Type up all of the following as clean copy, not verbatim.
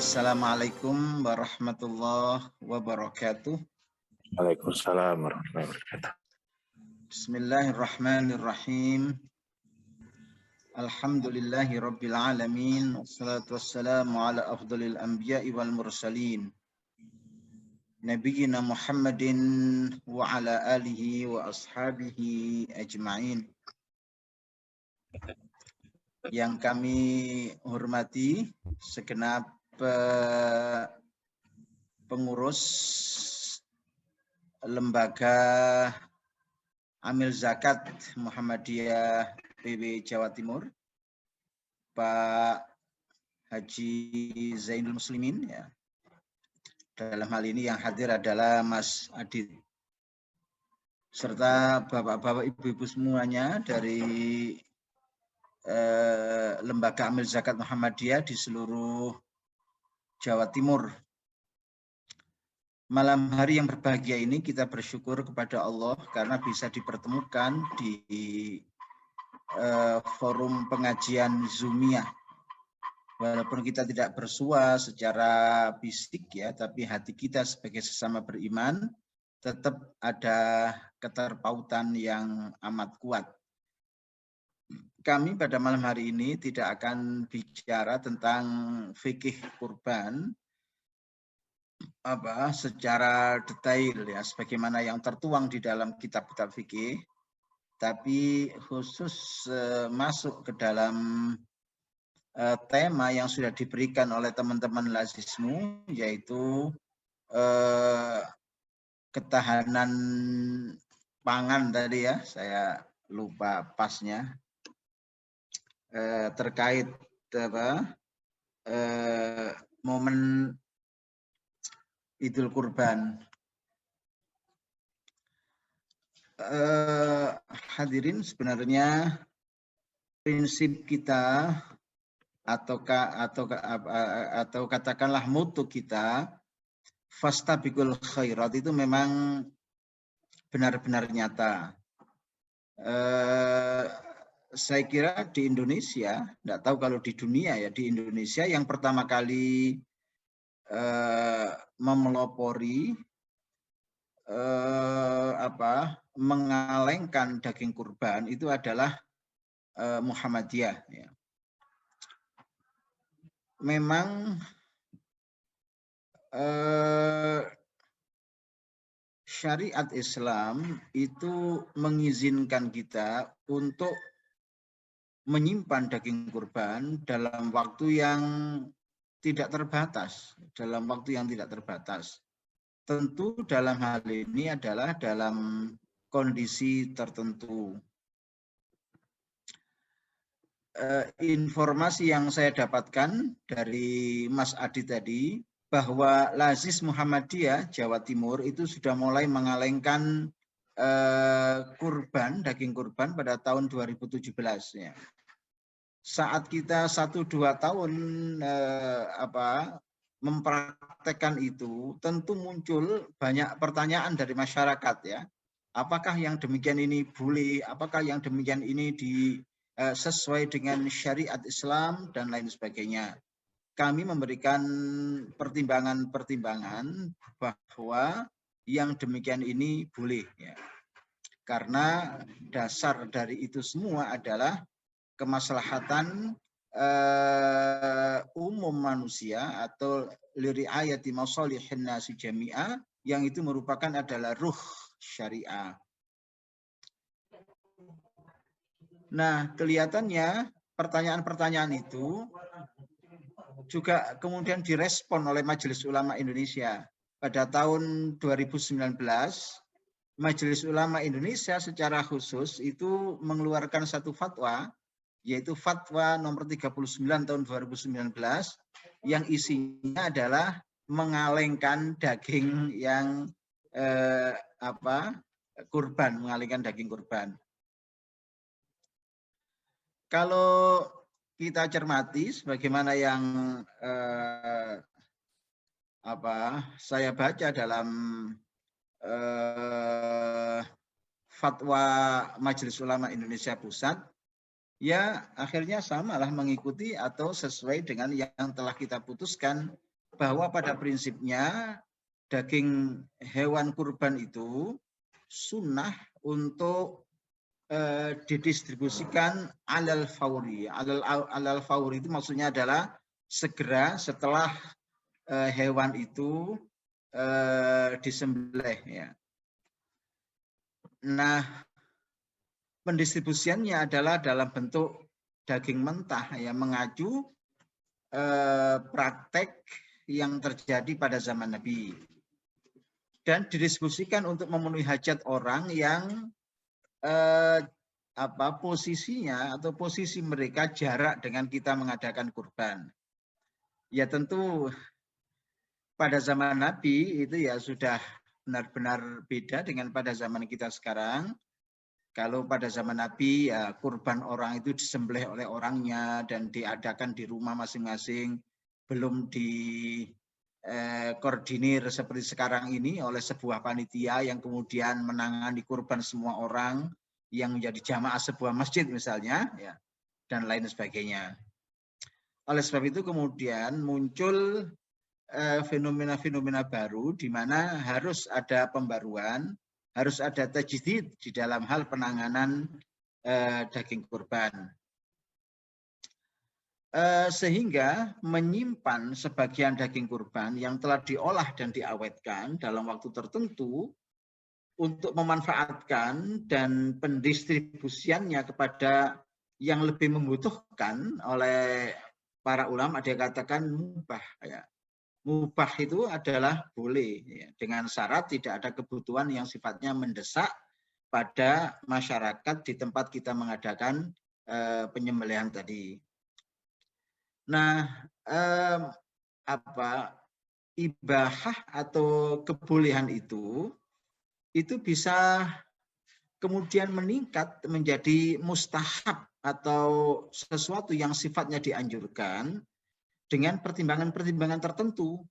Assalamualaikum warahmatullahi wabarakatuh. Waalaikumsalam warahmatullahi wabarakatuh. Bismillahirrahmanirrahim. Alhamdulillahi rabbil alamin. Wassalatu wassalamu ala afdalil anbiya'i wal mursalin. Nabiyyina Muhammadin wa ala alihi wa ashabihi ajma'in. Yang kami hormati segenap pengurus Lembaga Amil Zakat Muhammadiyah PW Jawa Timur, Pak Haji Zainul Muslimin, ya. Dalam hal ini yang hadir adalah Mas Adit, serta bapak-bapak, ibu-ibu semuanya dari Lembaga Amil Zakat Muhammadiyah di seluruh Jawa Timur. Malam hari yang berbahagia ini kita bersyukur kepada Allah karena bisa dipertemukan di forum pengajian Zoomiyah. Walaupun kita tidak bersua secara fisik ya, tapi hati kita sebagai sesama beriman tetap ada keterpautan yang amat kuat. Kami pada malam hari ini tidak akan bicara tentang fikih kurban secara detail ya, sebagaimana yang tertuang di dalam kitab-kitab fikih, tapi khusus masuk ke dalam tema yang sudah diberikan oleh teman-teman Lazismu, yaitu ketahanan pangan tadi ya, saya lupa pasnya, terkait momen Idul Kurban. Hadirin, sebenarnya prinsip kita atau katakanlah mutu kita, fastabiqul khairat, itu memang benar-benar nyata. Saya kira di Indonesia, tidak tahu kalau di dunia ya, di Indonesia yang pertama kali memelopori mengalengkan daging kurban itu adalah Muhammadiyah. Ya. Memang syariat Islam itu mengizinkan kita untuk menyimpan daging kurban dalam waktu yang tidak terbatas, Tentu dalam hal ini adalah dalam kondisi tertentu. Informasi yang saya dapatkan dari Mas Adi tadi, bahwa Lazis Muhammadiyah Jawa Timur itu sudah mulai mengalengkan daging kurban pada tahun 2017 ya. Saat kita 1-2 tahun mempraktekkan itu, tentu muncul banyak pertanyaan dari masyarakat ya. Apakah yang demikian ini boleh? Apakah yang demikian ini sesuai dengan syariat Islam dan lain sebagainya? Kami memberikan pertimbangan-pertimbangan bahwa yang demikian ini boleh ya. Karena dasar dari itu semua adalah kemaslahatan umum manusia atau liriayati masalihin nasi jami'ah, yang itu merupakan adalah ruh syariah. Nah, kelihatannya pertanyaan-pertanyaan itu juga kemudian direspon oleh Majelis Ulama Indonesia. Pada tahun 2019, Majelis Ulama Indonesia secara khusus itu mengeluarkan satu fatwa, yaitu fatwa nomor 39 tahun 2019, yang isinya adalah mengalengkan daging yang kurban, mengalengkan daging kurban. Kalau kita cermati sebagaimana yang saya baca dalam fatwa Majelis Ulama Indonesia Pusat, ya akhirnya samalah mengikuti atau sesuai dengan yang telah kita putuskan bahwa pada prinsipnya daging hewan kurban itu sunnah untuk didistribusikan alal fauri. Alal fauri itu maksudnya adalah segera setelah hewan itu disembelih. Ya. Nah, pendistribusiannya adalah dalam bentuk daging mentah, ya, mengacu praktek yang terjadi pada zaman Nabi. Dan didistribusikan untuk memenuhi hajat orang yang posisinya atau posisi mereka jarak dengan kita mengadakan kurban. Ya tentu pada zaman Nabi itu ya sudah benar-benar beda dengan pada zaman kita sekarang. Kalau pada zaman Nabi ya kurban orang itu disembelih oleh orangnya dan diadakan di rumah masing-masing, belum koordinir seperti sekarang ini oleh sebuah panitia yang kemudian menangani kurban semua orang yang menjadi jamaah sebuah masjid misalnya, ya, dan lain sebagainya. Oleh sebab itu kemudian muncul fenomena-fenomena baru di mana harus ada pembaruan, harus ada tajdid di dalam hal penanganan daging kurban. Sehingga menyimpan sebagian daging kurban yang telah diolah dan diawetkan dalam waktu tertentu untuk memanfaatkan dan pendistribusiannya kepada yang lebih membutuhkan oleh para ulama dia katakan mubah. Ya. Mubah itu adalah boleh, ya, dengan syarat tidak ada kebutuhan yang sifatnya mendesak pada masyarakat di tempat kita mengadakan penyembelihan tadi. Nah, ibahah atau kebolehan itu bisa kemudian meningkat menjadi mustahab atau sesuatu yang sifatnya dianjurkan dengan pertimbangan-pertimbangan tertentu.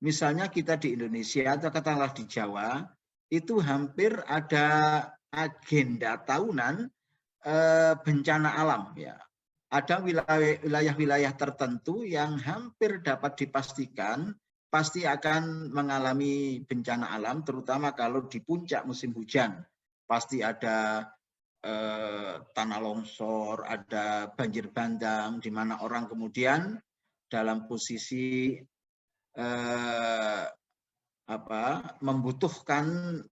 Misalnya kita di Indonesia atau katakanlah di Jawa, itu hampir ada agenda tahunan bencana alam. Ya. Ada wilayah-wilayah tertentu yang hampir dapat dipastikan pasti akan mengalami bencana alam, terutama kalau di puncak musim hujan. Pasti ada tanah longsor, ada banjir bandang, di mana orang kemudian dalam posisi membutuhkan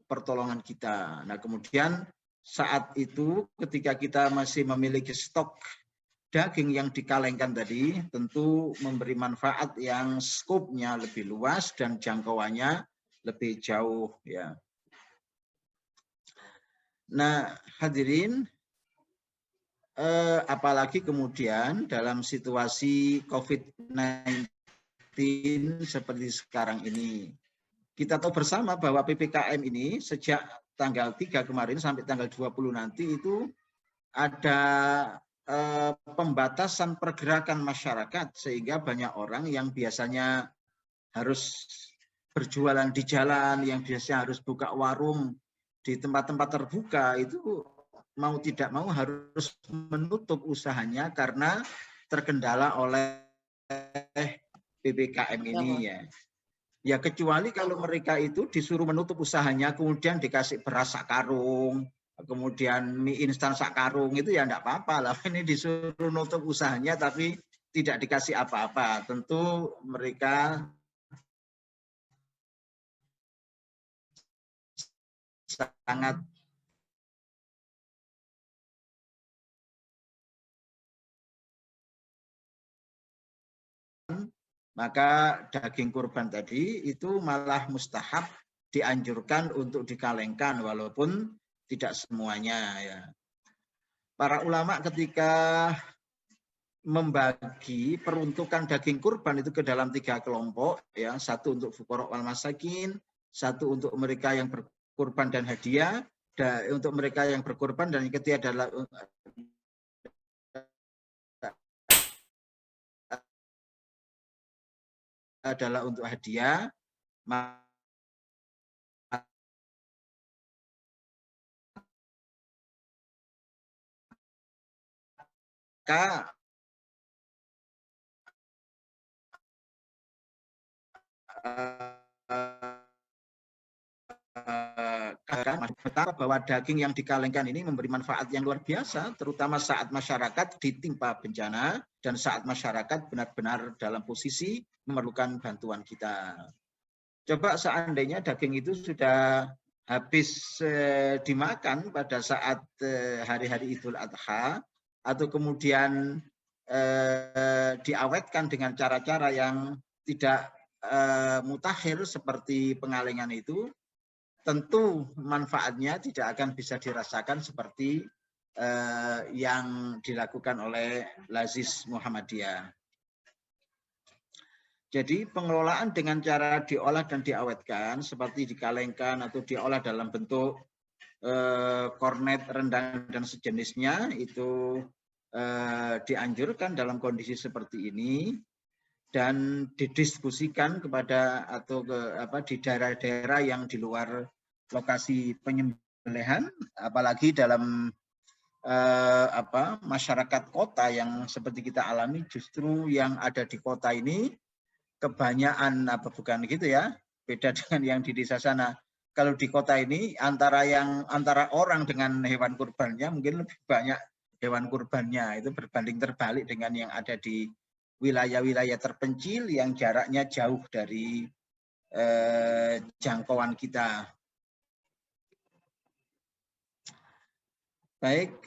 pertolongan kita. Nah, kemudian saat itu ketika kita masih memiliki stok daging yang dikalengkan tadi, tentu memberi manfaat yang skopnya lebih luas dan jangkauannya lebih jauh. Ya. Nah, hadirin, apalagi kemudian dalam situasi COVID-19 seperti sekarang ini. Kita tahu bersama bahwa PPKM ini sejak tanggal 3 kemarin sampai tanggal 20 nanti itu ada pembatasan pergerakan masyarakat sehingga banyak orang yang biasanya harus berjualan di jalan, yang biasanya harus buka warung di tempat-tempat terbuka itu mau tidak mau harus menutup usahanya karena terkendala oleh PPKM ini ya. Ya kecuali kalau mereka itu disuruh menutup usahanya, kemudian dikasih beras sakarung, kemudian mie instan sakarung, itu ya enggak apa-apa lah. Ini disuruh nutup usahanya tapi tidak dikasih apa-apa. Tentu mereka sangat maka daging kurban tadi itu malah mustahab dianjurkan untuk dikalengkan walaupun tidak semuanya ya. Para ulama ketika membagi peruntukan daging kurban itu ke dalam 3 kelompok ya, satu untuk fuqara wal masakin, satu untuk mereka yang berkurban dan hadiah, dan untuk mereka yang berkurban, dan yang ketiga adalah untuk hadiah. Maka betapa bahwa daging yang dikalengkan ini memberi manfaat yang luar biasa, terutama saat masyarakat ditimpa bencana dan saat masyarakat benar-benar dalam posisi memerlukan bantuan kita. Coba seandainya daging itu sudah habis dimakan pada saat hari-hari Idul Adha, atau kemudian diawetkan dengan cara-cara yang tidak mutakhir seperti pengalengan itu, tentu manfaatnya tidak akan bisa dirasakan seperti yang dilakukan oleh Lazis Muhammadiyah. Jadi pengelolaan dengan cara diolah dan diawetkan seperti dikalengkan atau diolah dalam bentuk kornet, rendang dan sejenisnya itu dianjurkan dalam kondisi seperti ini dan didiskusikan kepada atau di daerah-daerah yang di luar lokasi penyembelihan, apalagi dalam masyarakat kota yang seperti kita alami. Justru yang ada di kota ini kebanyakan bukan gitu ya, beda dengan yang di desa sana. Kalau di kota ini antara orang dengan hewan kurbannya mungkin lebih banyak hewan kurbannya, itu berbanding terbalik dengan yang ada di wilayah-wilayah terpencil yang jaraknya jauh dari jangkauan kita. Baik,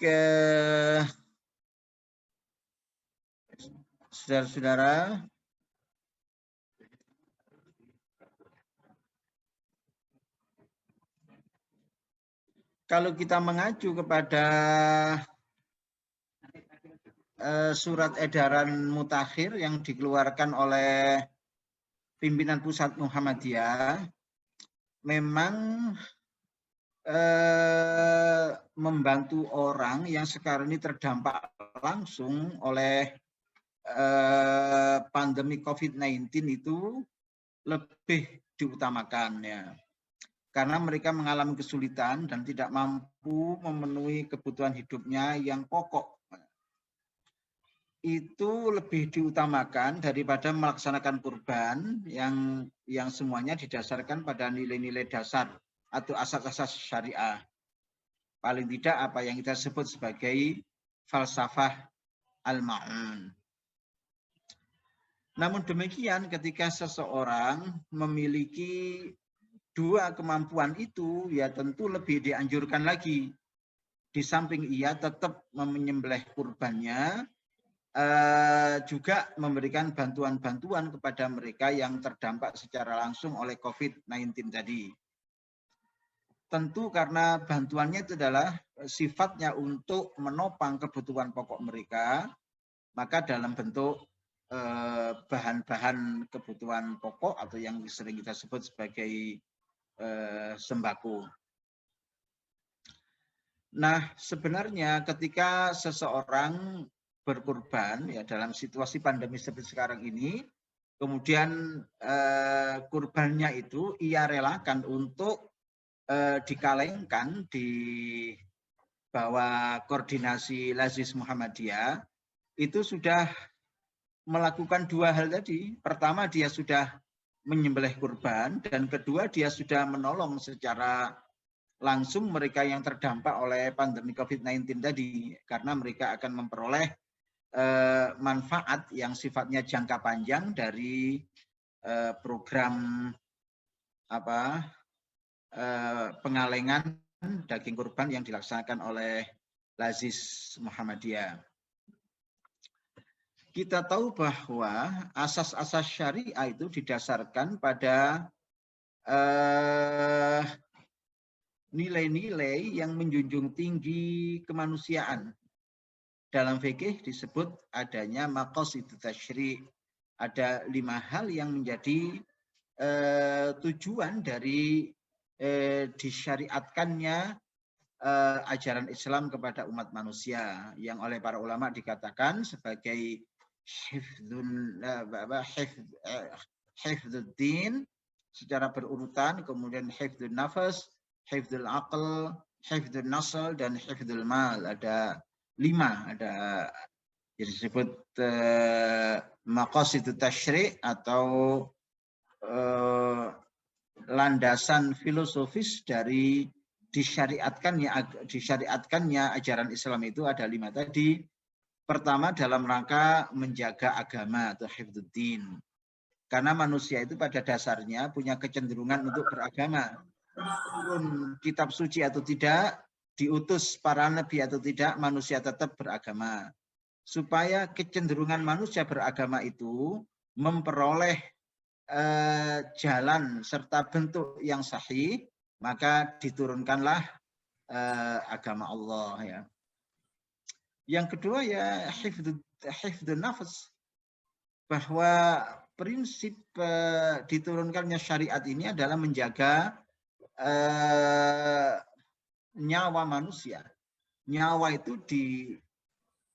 saudara-saudara, kalau kita mengacu kepada surat edaran mutakhir yang dikeluarkan oleh pimpinan pusat Muhammadiyah, memang membantu orang yang sekarang ini terdampak langsung oleh pandemi COVID-19 itu lebih diutamakan ya, karena mereka mengalami kesulitan dan tidak mampu memenuhi kebutuhan hidupnya yang pokok. Itu lebih diutamakan daripada melaksanakan kurban yang semuanya didasarkan pada nilai-nilai dasar atau asas-asas syariah. Paling tidak apa yang kita sebut sebagai falsafah al-ma'un. Namun demikian, ketika seseorang memiliki dua kemampuan itu, ya tentu lebih dianjurkan lagi. Di samping ia tetap menyembelih kurbannya, juga memberikan bantuan-bantuan kepada mereka yang terdampak secara langsung oleh COVID-19 tadi. Tentu karena bantuannya itu adalah sifatnya untuk menopang kebutuhan pokok mereka, maka dalam bentuk bahan-bahan kebutuhan pokok atau yang sering kita sebut sebagai sembako. Nah, sebenarnya ketika seseorang berkurban ya dalam situasi pandemi seperti sekarang ini, kemudian kurbannya itu ia relakan untuk dikalengkan di bawah koordinasi Lazis Muhammadiyah, itu sudah melakukan dua hal tadi. Pertama, dia sudah menyembelih kurban, dan kedua, dia sudah menolong secara langsung mereka yang terdampak oleh pandemi COVID-19 tadi, karena mereka akan memperoleh manfaat yang sifatnya jangka panjang dari program pengalengan daging kurban yang dilaksanakan oleh Lazis Muhammadiyah. Kita tahu bahwa asas-asas syariah itu didasarkan pada nilai-nilai yang menjunjung tinggi kemanusiaan. Dalam fikih disebut adanya maqasidut tasyri'. Ada 5 hal yang menjadi tujuan dari disyariatkannya ajaran Islam kepada umat manusia, yang oleh para ulama dikatakan sebagai hifdzuddin secara berurutan, kemudian hifdzun nafas, hifdzul aql, hifdzun nasl, dan hifdzul mal. Ada 5, ada yang disebut maqasidut tasyri' atau landasan filosofis dari disyariatkannya ajaran Islam itu ada 5 tadi. Pertama, dalam rangka menjaga agama atau hifdzuddin. Karena manusia itu pada dasarnya punya kecenderungan untuk beragama. Turun kitab suci atau tidak, diutus para nabi atau tidak, manusia tetap beragama. Supaya kecenderungan manusia beragama itu memperoleh jalan serta bentuk yang sahih, maka diturunkanlah agama Allah, ya. Yang kedua ya hifdzun nafs, bahwa prinsip diturunkannya syariat ini adalah menjaga nyawa manusia. Nyawa itu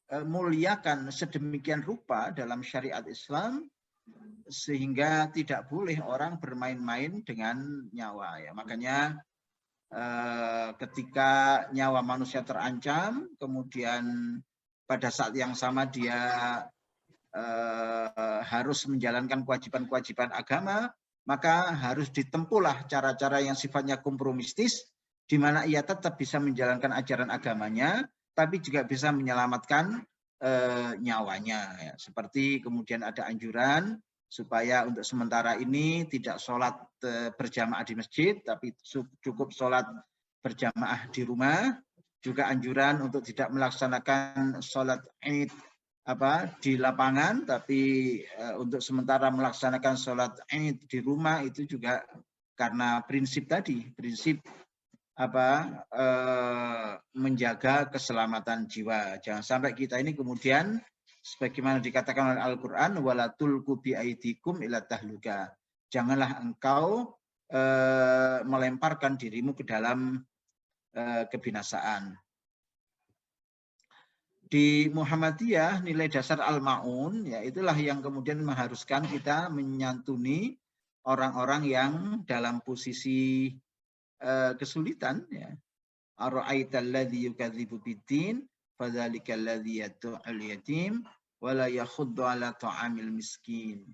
dimuliakan sedemikian rupa dalam syariat Islam sehingga tidak boleh orang bermain-main dengan nyawa, ya. Makanya ketika nyawa manusia terancam, kemudian pada saat yang sama dia harus menjalankan kewajiban-kewajiban agama, maka harus ditempuhlah cara-cara yang sifatnya kompromistis, di mana ia tetap bisa menjalankan ajaran agamanya, tapi juga bisa menyelamatkan nyawanya. Ya. Seperti kemudian ada anjuran supaya untuk sementara ini tidak sholat berjamaah di masjid, tapi cukup sholat berjamaah di rumah. Juga anjuran untuk tidak melaksanakan sholat Id di lapangan, tapi untuk sementara melaksanakan sholat Id di rumah, itu juga karena prinsip tadi, prinsip menjaga keselamatan jiwa. Jangan sampai kita ini kemudian sebagaimana dikatakan oleh Al-Quran, wala tulqu biaidikum ila tahluka. Janganlah engkau melemparkan dirimu ke dalam kebinasaan. Di Muhammadiyah nilai dasar Al-Ma'un, ya itulah yang kemudian mengharuskan kita menyantuni orang-orang yang dalam posisi kesulitan, ya. Ara'aital ladzi yukadzibu biddin fadzalikal ladzi yad'ul yatim wa la yakhuddu 'ala ta'amil miskin.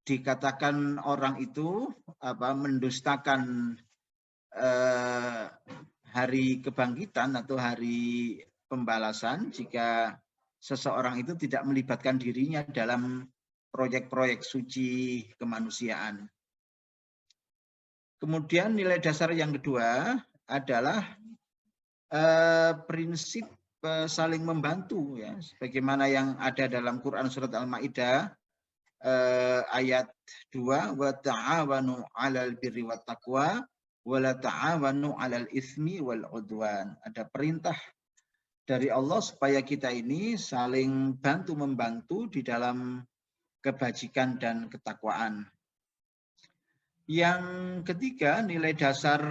Dikatakan orang itu mendustakan hari kebangkitan atau hari pembalasan jika seseorang itu tidak melibatkan dirinya dalam proyek-proyek suci kemanusiaan. Kemudian nilai dasar yang kedua adalah prinsip saling membantu, ya, sebagaimana yang ada dalam Quran surat Al-Maidah ayat 2, wa ta'awanu 'alal birri wat taqwa wa la ta'awanu 'alal itsmi wal 'udwan. Ada perintah dari Allah supaya kita ini saling bantu membantu di dalam kebajikan dan ketakwaan. Yang ketiga, nilai dasar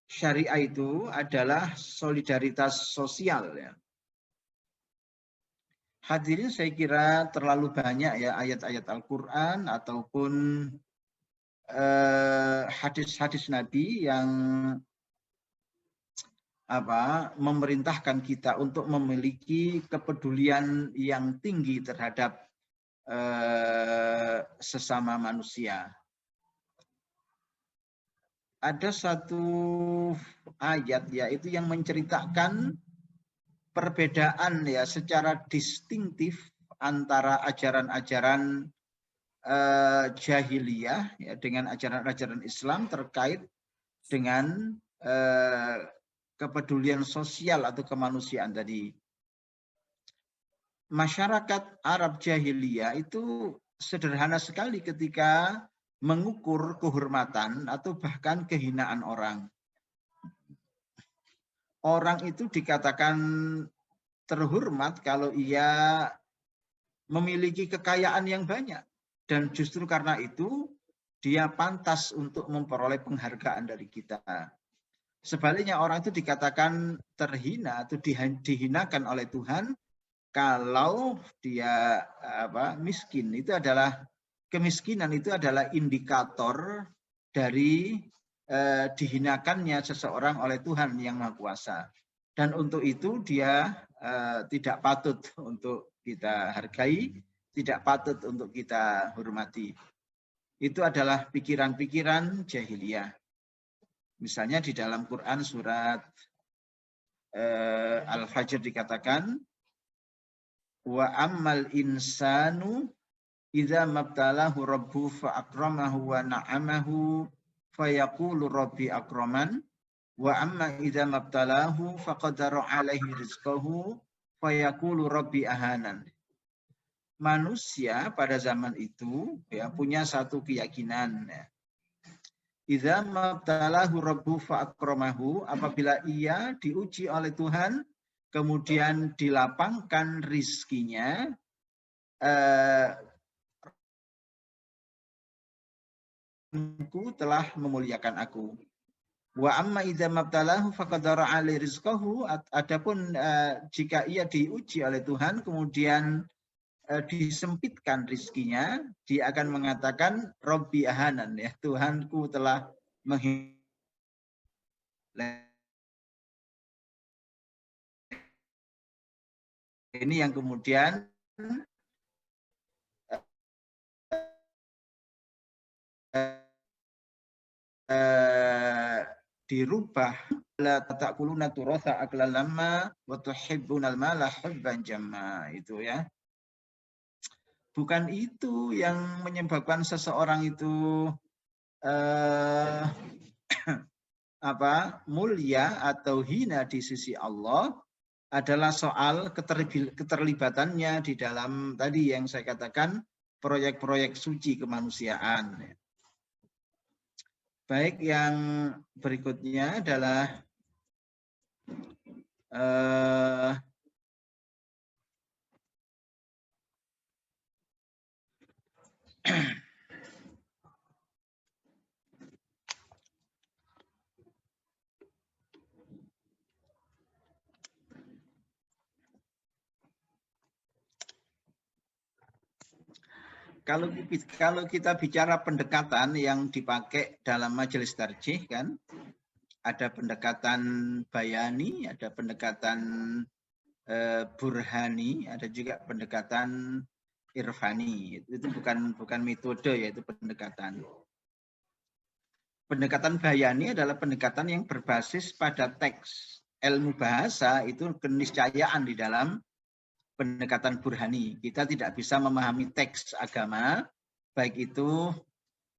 syariah itu adalah solidaritas sosial, ya. Hadirin, saya kira terlalu banyak ya ayat-ayat Al-Quran ataupun hadis-hadis Nabi yang memerintahkan kita untuk memiliki kepedulian yang tinggi terhadap sesama manusia. Ada satu ayat yaitu yang menceritakan perbedaan ya secara distintif antara ajaran-ajaran jahiliyah ya dengan ajaran-ajaran Islam terkait dengan kepedulian sosial atau kemanusiaan tadi. Masyarakat Arab jahiliyah itu sederhana sekali ketika mengukur kehormatan atau bahkan kehinaan orang. Orang itu dikatakan terhormat kalau ia memiliki kekayaan yang banyak. Dan justru karena itu dia pantas untuk memperoleh penghargaan dari kita. Sebaliknya orang itu dikatakan terhina atau dihinakan oleh Tuhan kalau dia miskin. Itu adalah kemiskinan itu adalah indikator dari dihinakannya seseorang oleh Tuhan yang Maha Kuasa. Dan untuk itu dia tidak patut untuk kita hargai, tidak patut untuk kita hormati. Itu adalah pikiran-pikiran jahiliyah. Misalnya di dalam Quran surat Al-Fajr dikatakan, wa ammal insanu idza mabtalahu rabbuhu fa akramahu wa na'amahu fayaqulu rabbi akraman wa amma idza mabtalahu faqadara alaihi rizqahu fayaqulu rabbi ahanan. Manusia pada zaman itu ya punya satu keyakinan ya. Idza mabtalahu rabbuhu fa akramahu, apabila ia diuji oleh Tuhan kemudian dilapangkan rizkinya, aku telah memuliakan aku. Wa amma idza mabtalahu faqadara alaihi rizqahu, adapun jika ia diuji oleh Tuhan kemudian disempitkan rizkinya, dia akan mengatakan Robbi ahanan, ya Tuhanku telah menghina. Ini yang kemudian dirubah, la tataquluna turatha akla lamma wa tuhibbunal mala hubban jamma, itu ya. Bukan itu yang menyebabkan seseorang itu mulia atau hina di sisi Allah, adalah soal keterlibatannya di dalam tadi yang saya katakan proyek-proyek suci kemanusiaan. Baik, yang berikutnya adalah kalau kita bicara pendekatan yang dipakai dalam majelis tarjih, kan ada pendekatan bayani, ada pendekatan burhani, ada juga pendekatan irfani. Itu bukan metode, yaitu pendekatan. Pendekatan bayani adalah pendekatan yang berbasis pada teks. Ilmu bahasa itu keniscayaan di dalam pendekatan burhani. Kita tidak bisa memahami teks agama, baik itu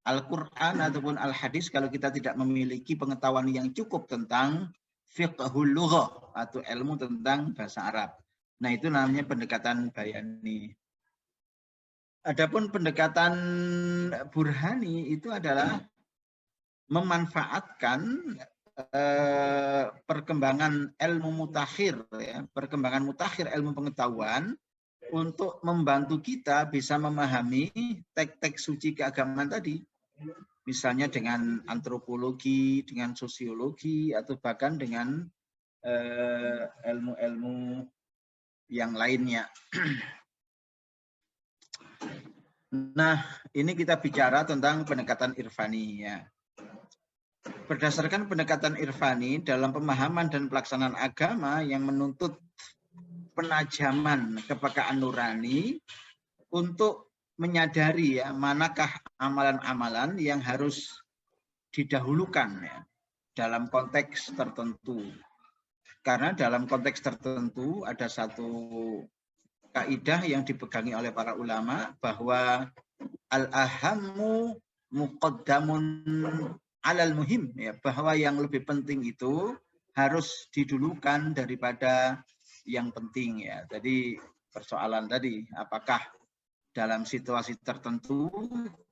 Al-Quran ataupun Al-Hadis, kalau kita tidak memiliki pengetahuan yang cukup tentang fiqhul lughah atau ilmu tentang bahasa Arab. Nah, itu namanya pendekatan bayani. Adapun pendekatan burhani itu adalah memanfaatkan perkembangan ilmu mutakhir, ya, perkembangan mutakhir ilmu pengetahuan untuk membantu kita bisa memahami teks-teks suci keagamaan tadi. Misalnya dengan antropologi, dengan sosiologi, atau bahkan dengan ilmu-ilmu yang lainnya. Nah, ini kita bicara tentang pendekatan irfani, ya. Berdasarkan pendekatan irfani dalam pemahaman dan pelaksanaan agama yang menuntut penajaman kepekaan nurani untuk menyadari, ya, manakah amalan-amalan yang harus didahulukan, ya, dalam konteks tertentu. Karena dalam konteks tertentu ada satu kaidah yang dipegangi oleh para ulama bahwa al-ahammu muqaddamun alal muhim, ya, bahwa yang lebih penting itu harus didulukan daripada yang penting, ya. Jadi persoalan tadi, apakah dalam situasi tertentu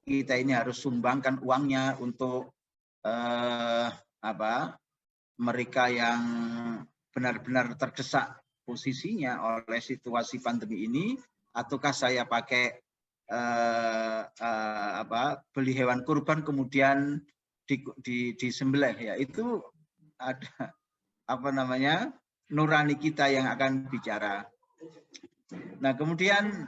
kita ini harus sumbangkan uangnya untuk mereka yang benar-benar terdesak posisinya oleh situasi pandemi ini, ataukah saya pakai beli hewan kurban kemudian disembelih, ya. Itu ada nurani kita yang akan bicara. Nah, kemudian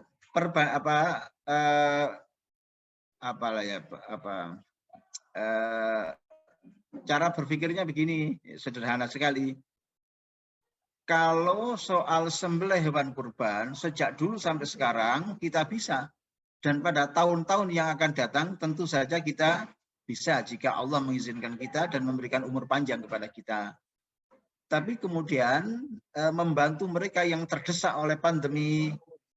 cara berpikirnya begini, sederhana sekali. kalau soal sembelih hewan kurban sejak dulu sampai sekarang kita bisa, dan pada tahun-tahun yang akan datang tentu saja kita bisa jika Allah mengizinkan kita dan memberikan umur panjang kepada kita. Tapi kemudian membantu mereka yang terdesak oleh pandemi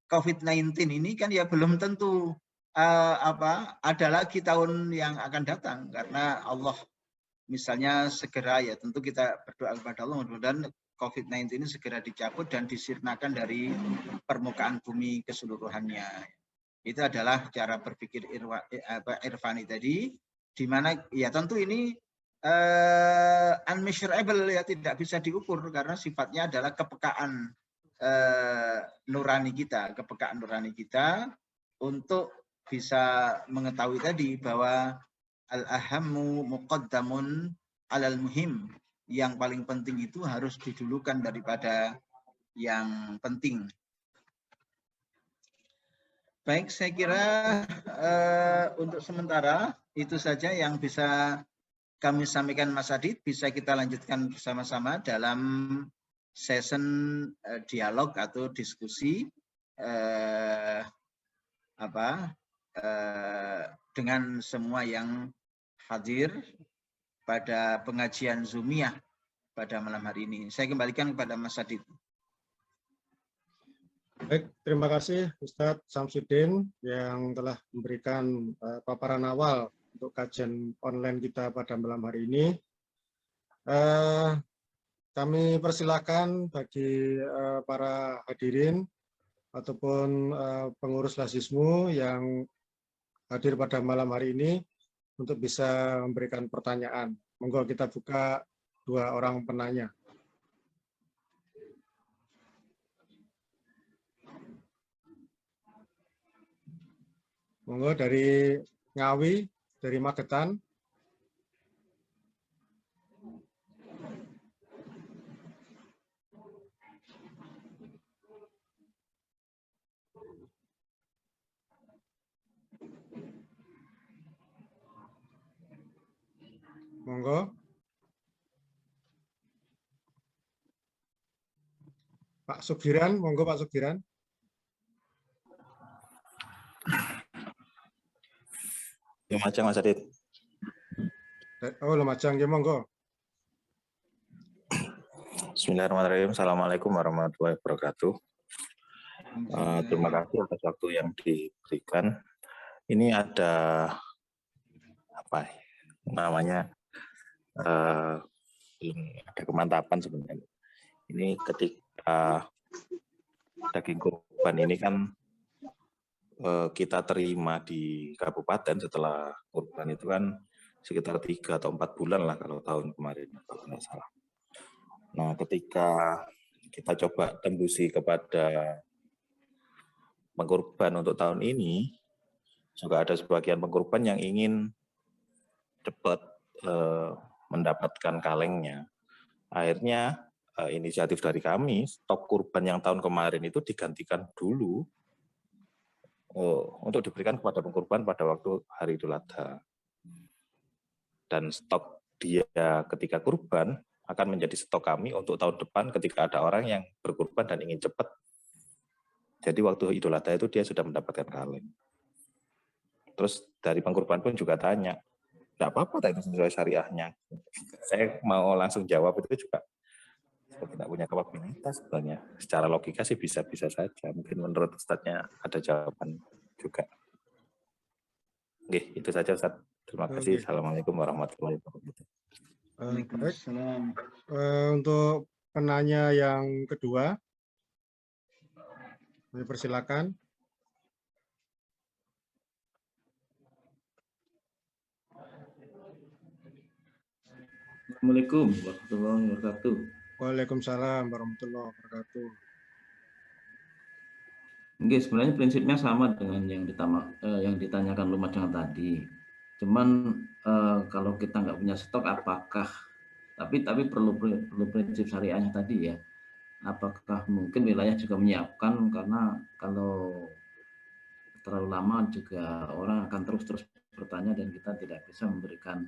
COVID-19 ini kan ya belum tentu ada lagi tahun yang akan datang, karena Allah misalnya segera, ya tentu kita berdoa kepada Allah mudah-mudahan COVID-19 ini segera dicabut dan disirnakan dari permukaan bumi keseluruhannya. Itu adalah cara berpikir Irfani tadi, di mana ya tentu ini unmeasurable, ya tidak bisa diukur karena sifatnya adalah kepekaan nurani kita untuk bisa mengetahui tadi bahwa al-ahammu muqaddamun alal muhim, yang paling penting itu harus didulukan daripada yang penting. Baik, saya kira untuk sementara itu saja yang bisa kami sampaikan Mas Adit. Bisa kita lanjutkan bersama-sama dalam session dialog atau diskusi dengan semua yang hadir pada pengajian Zoomiyah pada malam hari ini. Saya kembalikan kepada Mas Adit. Baik, terima kasih Ustadz Samsudin yang telah memberikan paparan awal untuk kajian online kita pada malam hari ini. Kami persilakan bagi para hadirin ataupun pengurus Lazismu yang hadir pada malam hari ini untuk bisa memberikan pertanyaan. Monggo kita buka 2 orang penanya. Monggo dari Ngawi, dari Magetan. Monggo. Pak Sugiran, monggo Pak Sugiran. Lumajang Mas Adit. Oh, Lumajang, ya monggo. Bismillahirrahmanirrahim. Assalamualaikum warahmatullahi wabarakatuh. Terima kasih atas waktu yang diberikan. Ini ada apa namanya? Ada kemantapan sebenarnya. Ini ketika daging kurban ini kan kita terima di kabupaten setelah kurban itu kan sekitar 3 atau 4 bulan lah kalau tahun kemarin kalau nggak salah. Nah, ketika kita coba tembusi kepada pengkurban untuk tahun ini, juga ada sebagian pengkurban yang ingin cepat mendapatkan kalengnya. Akhirnya inisiatif dari kami, stok kurban yang tahun kemarin itu digantikan dulu untuk diberikan kepada pengkurban pada waktu hari Idul Adha. Dan stok dia ketika kurban akan menjadi stok kami untuk tahun depan ketika ada orang yang berkurban dan ingin cepat. Jadi waktu Idul Adha itu dia sudah mendapatkan kaleng. Terus dari pengkurban pun juga tanya, tidak apa-apa itu sesuai syariahnya. Saya mau langsung jawab itu juga tidak punya kapabilitas sebenarnya. Secara logika sih bisa-bisa saja. Mungkin menurut Ustadznya ada jawaban juga. Oke, itu saja Ustadz. Terima kasih. Assalamualaikum warahmatullahi wabarakatuh. Waalaikumsalam. Untuk penanya yang kedua, kami persilakan. Assalamualaikum warahmatullahi wabarakatuh. Waalaikumsalam warahmatullahi wabarakatuh. Oke, sebenarnya prinsipnya sama dengan yang ditanyakan Lumajang tadi. Cuman kalau kita nggak punya stok, apakah tapi perlu prinsip syariahnya tadi ya. Apakah mungkin wilayah juga menyiapkan, karena kalau terlalu lama juga orang akan terus bertanya dan kita tidak bisa memberikan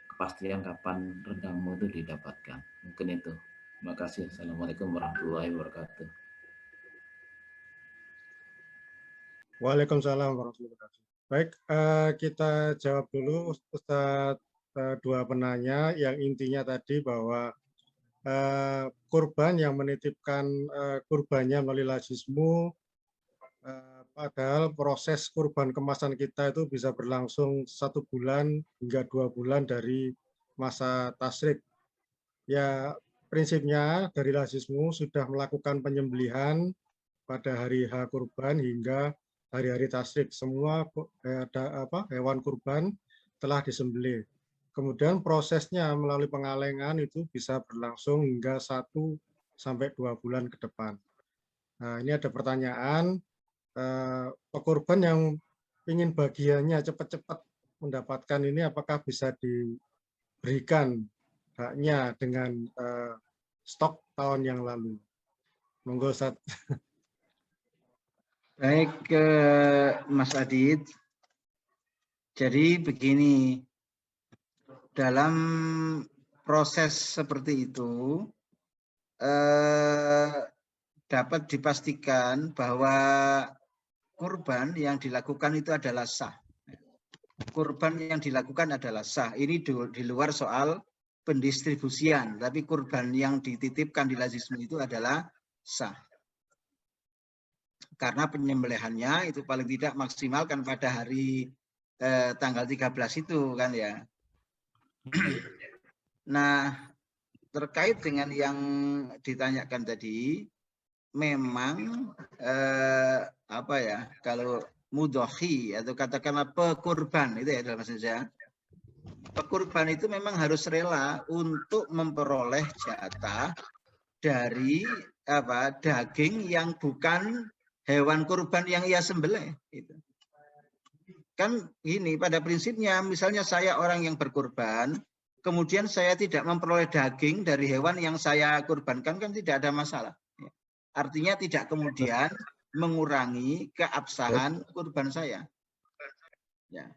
kepastian kapan rendangmu itu didapatkan. Mungkin itu. Terima kasih. Assalamualaikum warahmatullahi wabarakatuh. Waalaikumsalam warahmatullahi wabarakatuh. Baik, kita jawab dulu Ustadz, dua penanya yang intinya tadi bahwa kurban yang menitipkan kurbannya melalui lazismu, padahal proses kurban kemasan kita itu bisa berlangsung 1 bulan hingga 2 bulan dari masa tasrik. Ya, prinsipnya dari lazismu sudah melakukan penyembelihan pada hari H kurban hingga hari-hari tasrik. Semua hewan kurban telah disembelih. Kemudian prosesnya melalui pengalengan itu bisa berlangsung hingga 1 sampai 2 bulan ke depan. Nah, ini ada pertanyaan, pekurban yang ingin bagiannya cepat-cepat mendapatkan ini apakah bisa diberikan haknya dengan stok tahun yang lalu? Monggo, Ustaz. Baik, Mas Adit. Jadi begini, dalam proses seperti itu dapat dipastikan bahwa kurban yang dilakukan itu adalah sah. Kurban yang dilakukan adalah sah. Ini di luar soal pendistribusian, tapi kurban yang dititipkan di lazisme itu adalah sah. Karena penyembelihannya itu paling tidak maksimal kan pada hari tanggal 13 itu kan ya. Nah, terkait dengan yang ditanyakan tadi, memang apa ya, kalau mudhohi atau katakanlah pekurban itu ya dalam bahasa Indonesia, pekurban itu memang harus rela untuk memperoleh jatah dari daging yang bukan hewan kurban yang ia sembelih. Gitu. Kan gini, pada prinsipnya misalnya saya orang yang berkurban, kemudian saya tidak memperoleh daging dari hewan yang saya kurbankan, kan tidak ada masalah. Artinya tidak kemudian mengurangi keabsahan kurban saya. Ya.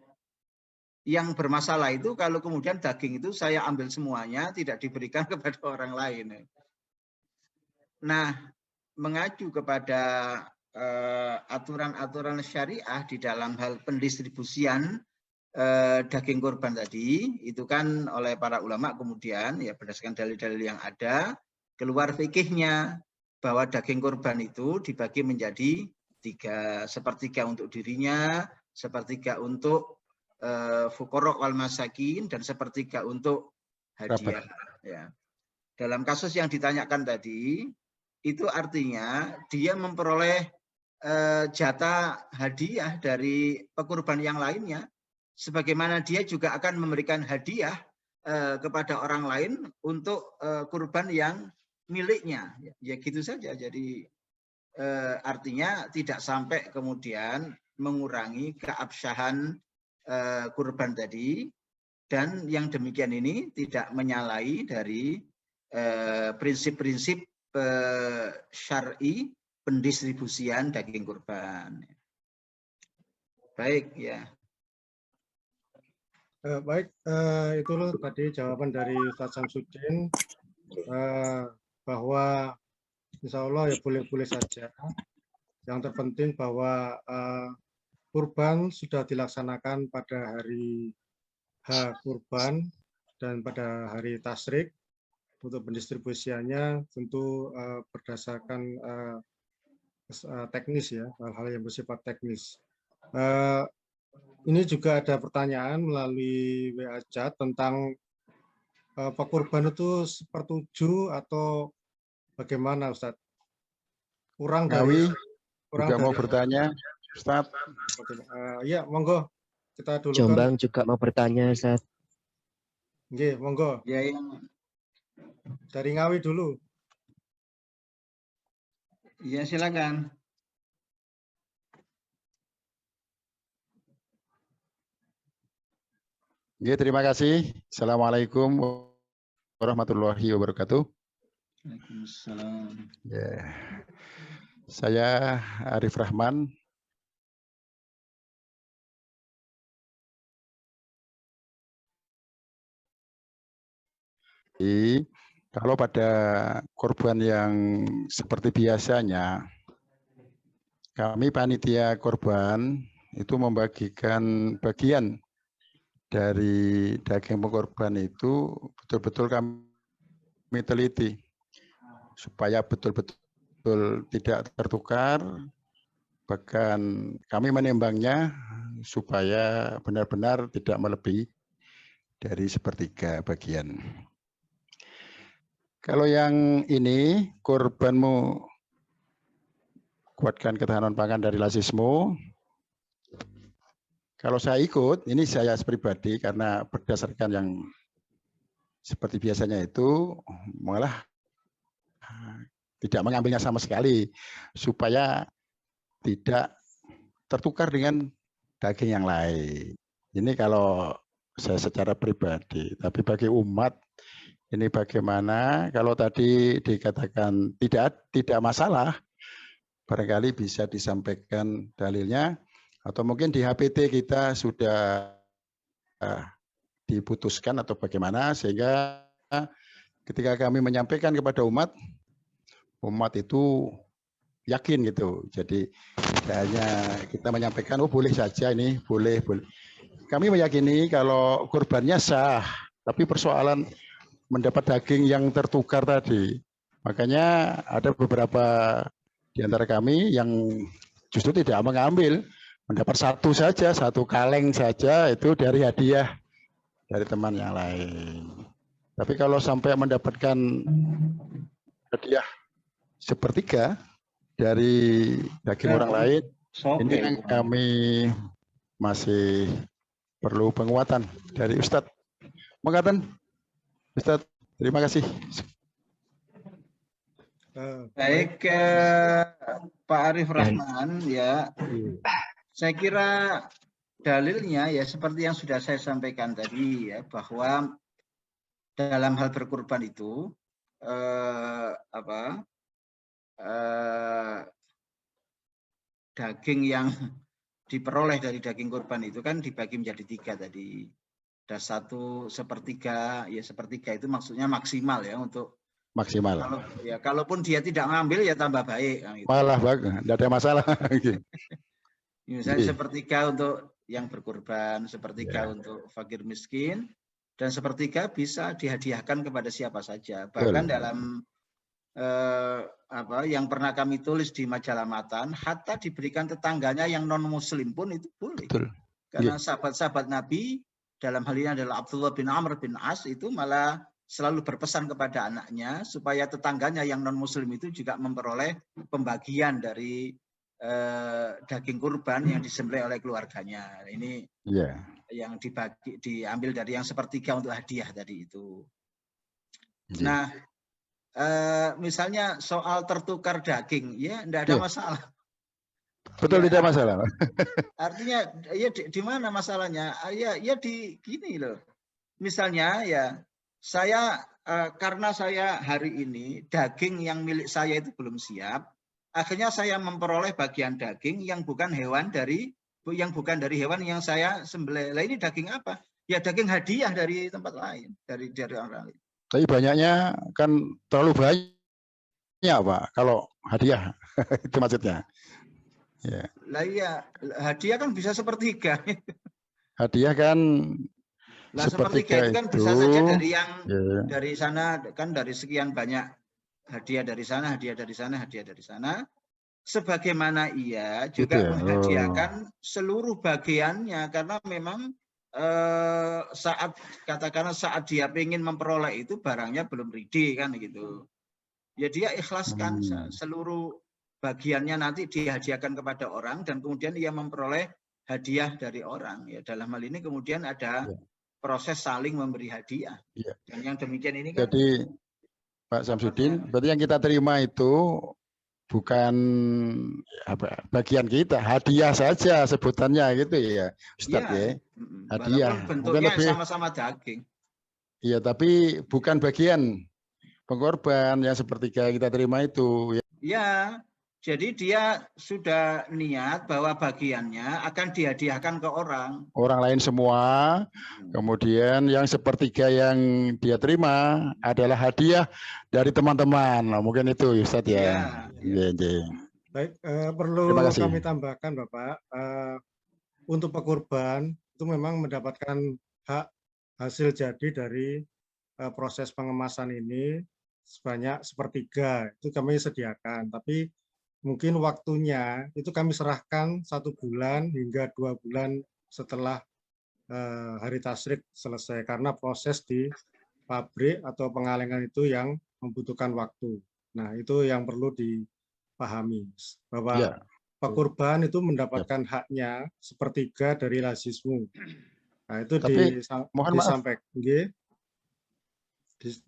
Yang bermasalah itu kalau kemudian daging itu saya ambil semuanya, tidak diberikan kepada orang lain. Nah, mengacu kepada aturan-aturan syariah di dalam hal pendistribusian daging kurban tadi, itu kan oleh para ulama kemudian ya berdasarkan dalil-dalil yang ada, keluar fikihnya bahwa daging kurban itu dibagi menjadi 3, sepertiga untuk dirinya, sepertiga untuk fuqara wal masakin, dan sepertiga untuk hadiah. Ya. Dalam kasus yang ditanyakan tadi, itu artinya dia memperoleh jatah hadiah dari pekurban yang lainnya, sebagaimana dia juga akan memberikan hadiah kepada orang lain untuk kurban yang miliknya. Ya gitu saja. Jadi artinya tidak sampai kemudian mengurangi keabsahan kurban tadi, dan yang demikian ini tidak menyalahi dari prinsip-prinsip syar'i pendistribusian daging kurban. Baik ya. Baik, itu loh tadi jawaban dari Ustaz Samsudin, bahwa insya Allah ya boleh-boleh saja. Yang terpenting bahwa kurban sudah dilaksanakan pada hari H kurban dan pada hari tasrik. Untuk pendistribusiannya tentu berdasarkan teknis ya, hal-hal yang bersifat teknis. Ini juga ada pertanyaan melalui WA chat tentang pekurban itu sepertujuh atau bagaimana, Ustadz? Kurang dari juga mau bertanya, Ustadz. Ya, monggo. Kita dulu. Jombang juga mau bertanya, Ustadz. Nggih, monggo. Ya, yang dari Ngawi dulu. Ya, silakan. Ya, terima kasih. Assalamualaikum warahmatullahi wabarakatuh. Waalaikumsalam. Ya. Saya Arif Rahman. Kalau pada korban yang seperti biasanya, kami panitia korban itu membagikan bagian dari daging korban itu betul-betul kami teliti supaya betul-betul tidak tertukar, bahkan kami menimbangnya supaya benar-benar tidak melebihi dari sepertiga bagian. Kalau yang ini korbanmu kuatkan ketahanan pangan dari Lasismo. Kalau saya ikut, ini saya pribadi karena berdasarkan yang seperti biasanya itu malah tidak mengambilnya sama sekali supaya tidak tertukar dengan daging yang lain. Ini kalau saya secara pribadi, tapi bagi umat ini bagaimana? Kalau tadi dikatakan tidak masalah, barangkali bisa disampaikan dalilnya, atau mungkin di HPT kita sudah diputuskan atau bagaimana, sehingga ketika kami menyampaikan kepada umat itu yakin gitu. Jadi tidak hanya kita menyampaikan, oh boleh saja ini, boleh. Kami meyakini kalau kurbannya sah, tapi persoalan mendapat daging yang tertukar tadi. Makanya ada beberapa di antara kami yang justru tidak mengambil, mendapat satu saja, satu kaleng saja itu dari hadiah dari teman yang lain. Tapi kalau sampai mendapatkan hadiah sepertiga dari daging orang lain, ini yang kami masih perlu penguatan dari Ustadz. Mengatakan Ustadz, terima kasih. Baik, Pak Arif Rahman, ya, saya kira dalilnya ya seperti yang sudah saya sampaikan tadi ya, bahwa dalam hal berkurban itu daging yang diperoleh dari daging kurban itu kan dibagi menjadi 3 tadi. Ada 1/3, ya sepertiga itu maksudnya maksimal ya untuk maksimal. Kalaupun dia tidak ngambil ya tambah baik. Gitu. Malah bagus, tidak ada masalah. Misalnya sepertiga untuk yang berkurban, sepertiga untuk fakir miskin, dan sepertiga bisa dihadiahkan kepada siapa saja. Bahkan dalam yang pernah kami tulis di majalah Matan, hatta diberikan tetangganya yang non muslim pun itu boleh. Betul. Karena sahabat-sahabat Nabi dalam hal ini adalah Abdullah bin Amr bin As itu malah selalu berpesan kepada anaknya supaya tetangganya yang non muslim itu juga memperoleh pembagian dari daging kurban yang disembelih oleh keluarganya. Ini yang diambil dari yang sepertiga untuk hadiah tadi itu. Nah, misalnya soal tertukar daging, ya tidak ada masalah. Betul, tidak masalah. Artinya ya di mana masalahnya? Ya di gini loh. Misalnya ya saya karena saya hari ini daging yang milik saya itu belum siap, akhirnya saya memperoleh bagian daging yang bukan dari hewan yang saya sembelih. Lah ini daging apa? Ya daging hadiah dari tempat lain, dari orang lain. Tapi banyaknya kan terlalu banyak, Pak. Kalau hadiah itu maksudnya. Ya. Lah iya, hadiah kan bisa sepertiga. Hadiah kan sepertiga itu kan bisa saja dari yang dari sana kan, dari sekian banyak hadiah dari sana, hadiah dari sana, hadiah dari sana. Sebagaimana ia juga menghadiahkan seluruh bagiannya, karena memang saat dia ingin memperoleh itu barangnya belum ready kan gitu. Ya dia ikhlaskan seluruh bagiannya nanti dihadiahkan kepada orang dan kemudian ia memperoleh hadiah dari orang. Ya dalam hal ini kemudian ada proses saling memberi hadiah. Dan yang demikian ini kan. Jadi Pak Samsudin, berarti yang kita terima itu bukan bagian kita, hadiah saja sebutannya gitu ya, Ustadz ya. Hadiah. Bentuknya sama-sama daging. Iya, tapi bukan bagian pengorban yang sepertiga kita terima itu. Ya, Jadi dia sudah niat bahwa bagiannya akan dihadiahkan ke orang. Orang lain semua. Kemudian yang sepertiga yang dia terima adalah hadiah dari teman-teman. Nah, mungkin itu Ustadz ya. Iya. Baik, Terima perlu kasih. kami tambahkan Bapak, untuk pekurban itu memang mendapatkan hak hasil jadi dari proses pengemasan ini sebanyak sepertiga, itu kami sediakan. Tapi mungkin waktunya itu kami serahkan 1 bulan hingga 2 bulan setelah hari tasyrik selesai, karena proses di pabrik atau pengalengan itu yang membutuhkan waktu. Nah, itu yang perlu dipahami bahwa Ya. pekurban itu mendapatkan haknya sepertiga dari lazismu. Nah, itu Tapi mohon maaf, disampaikan.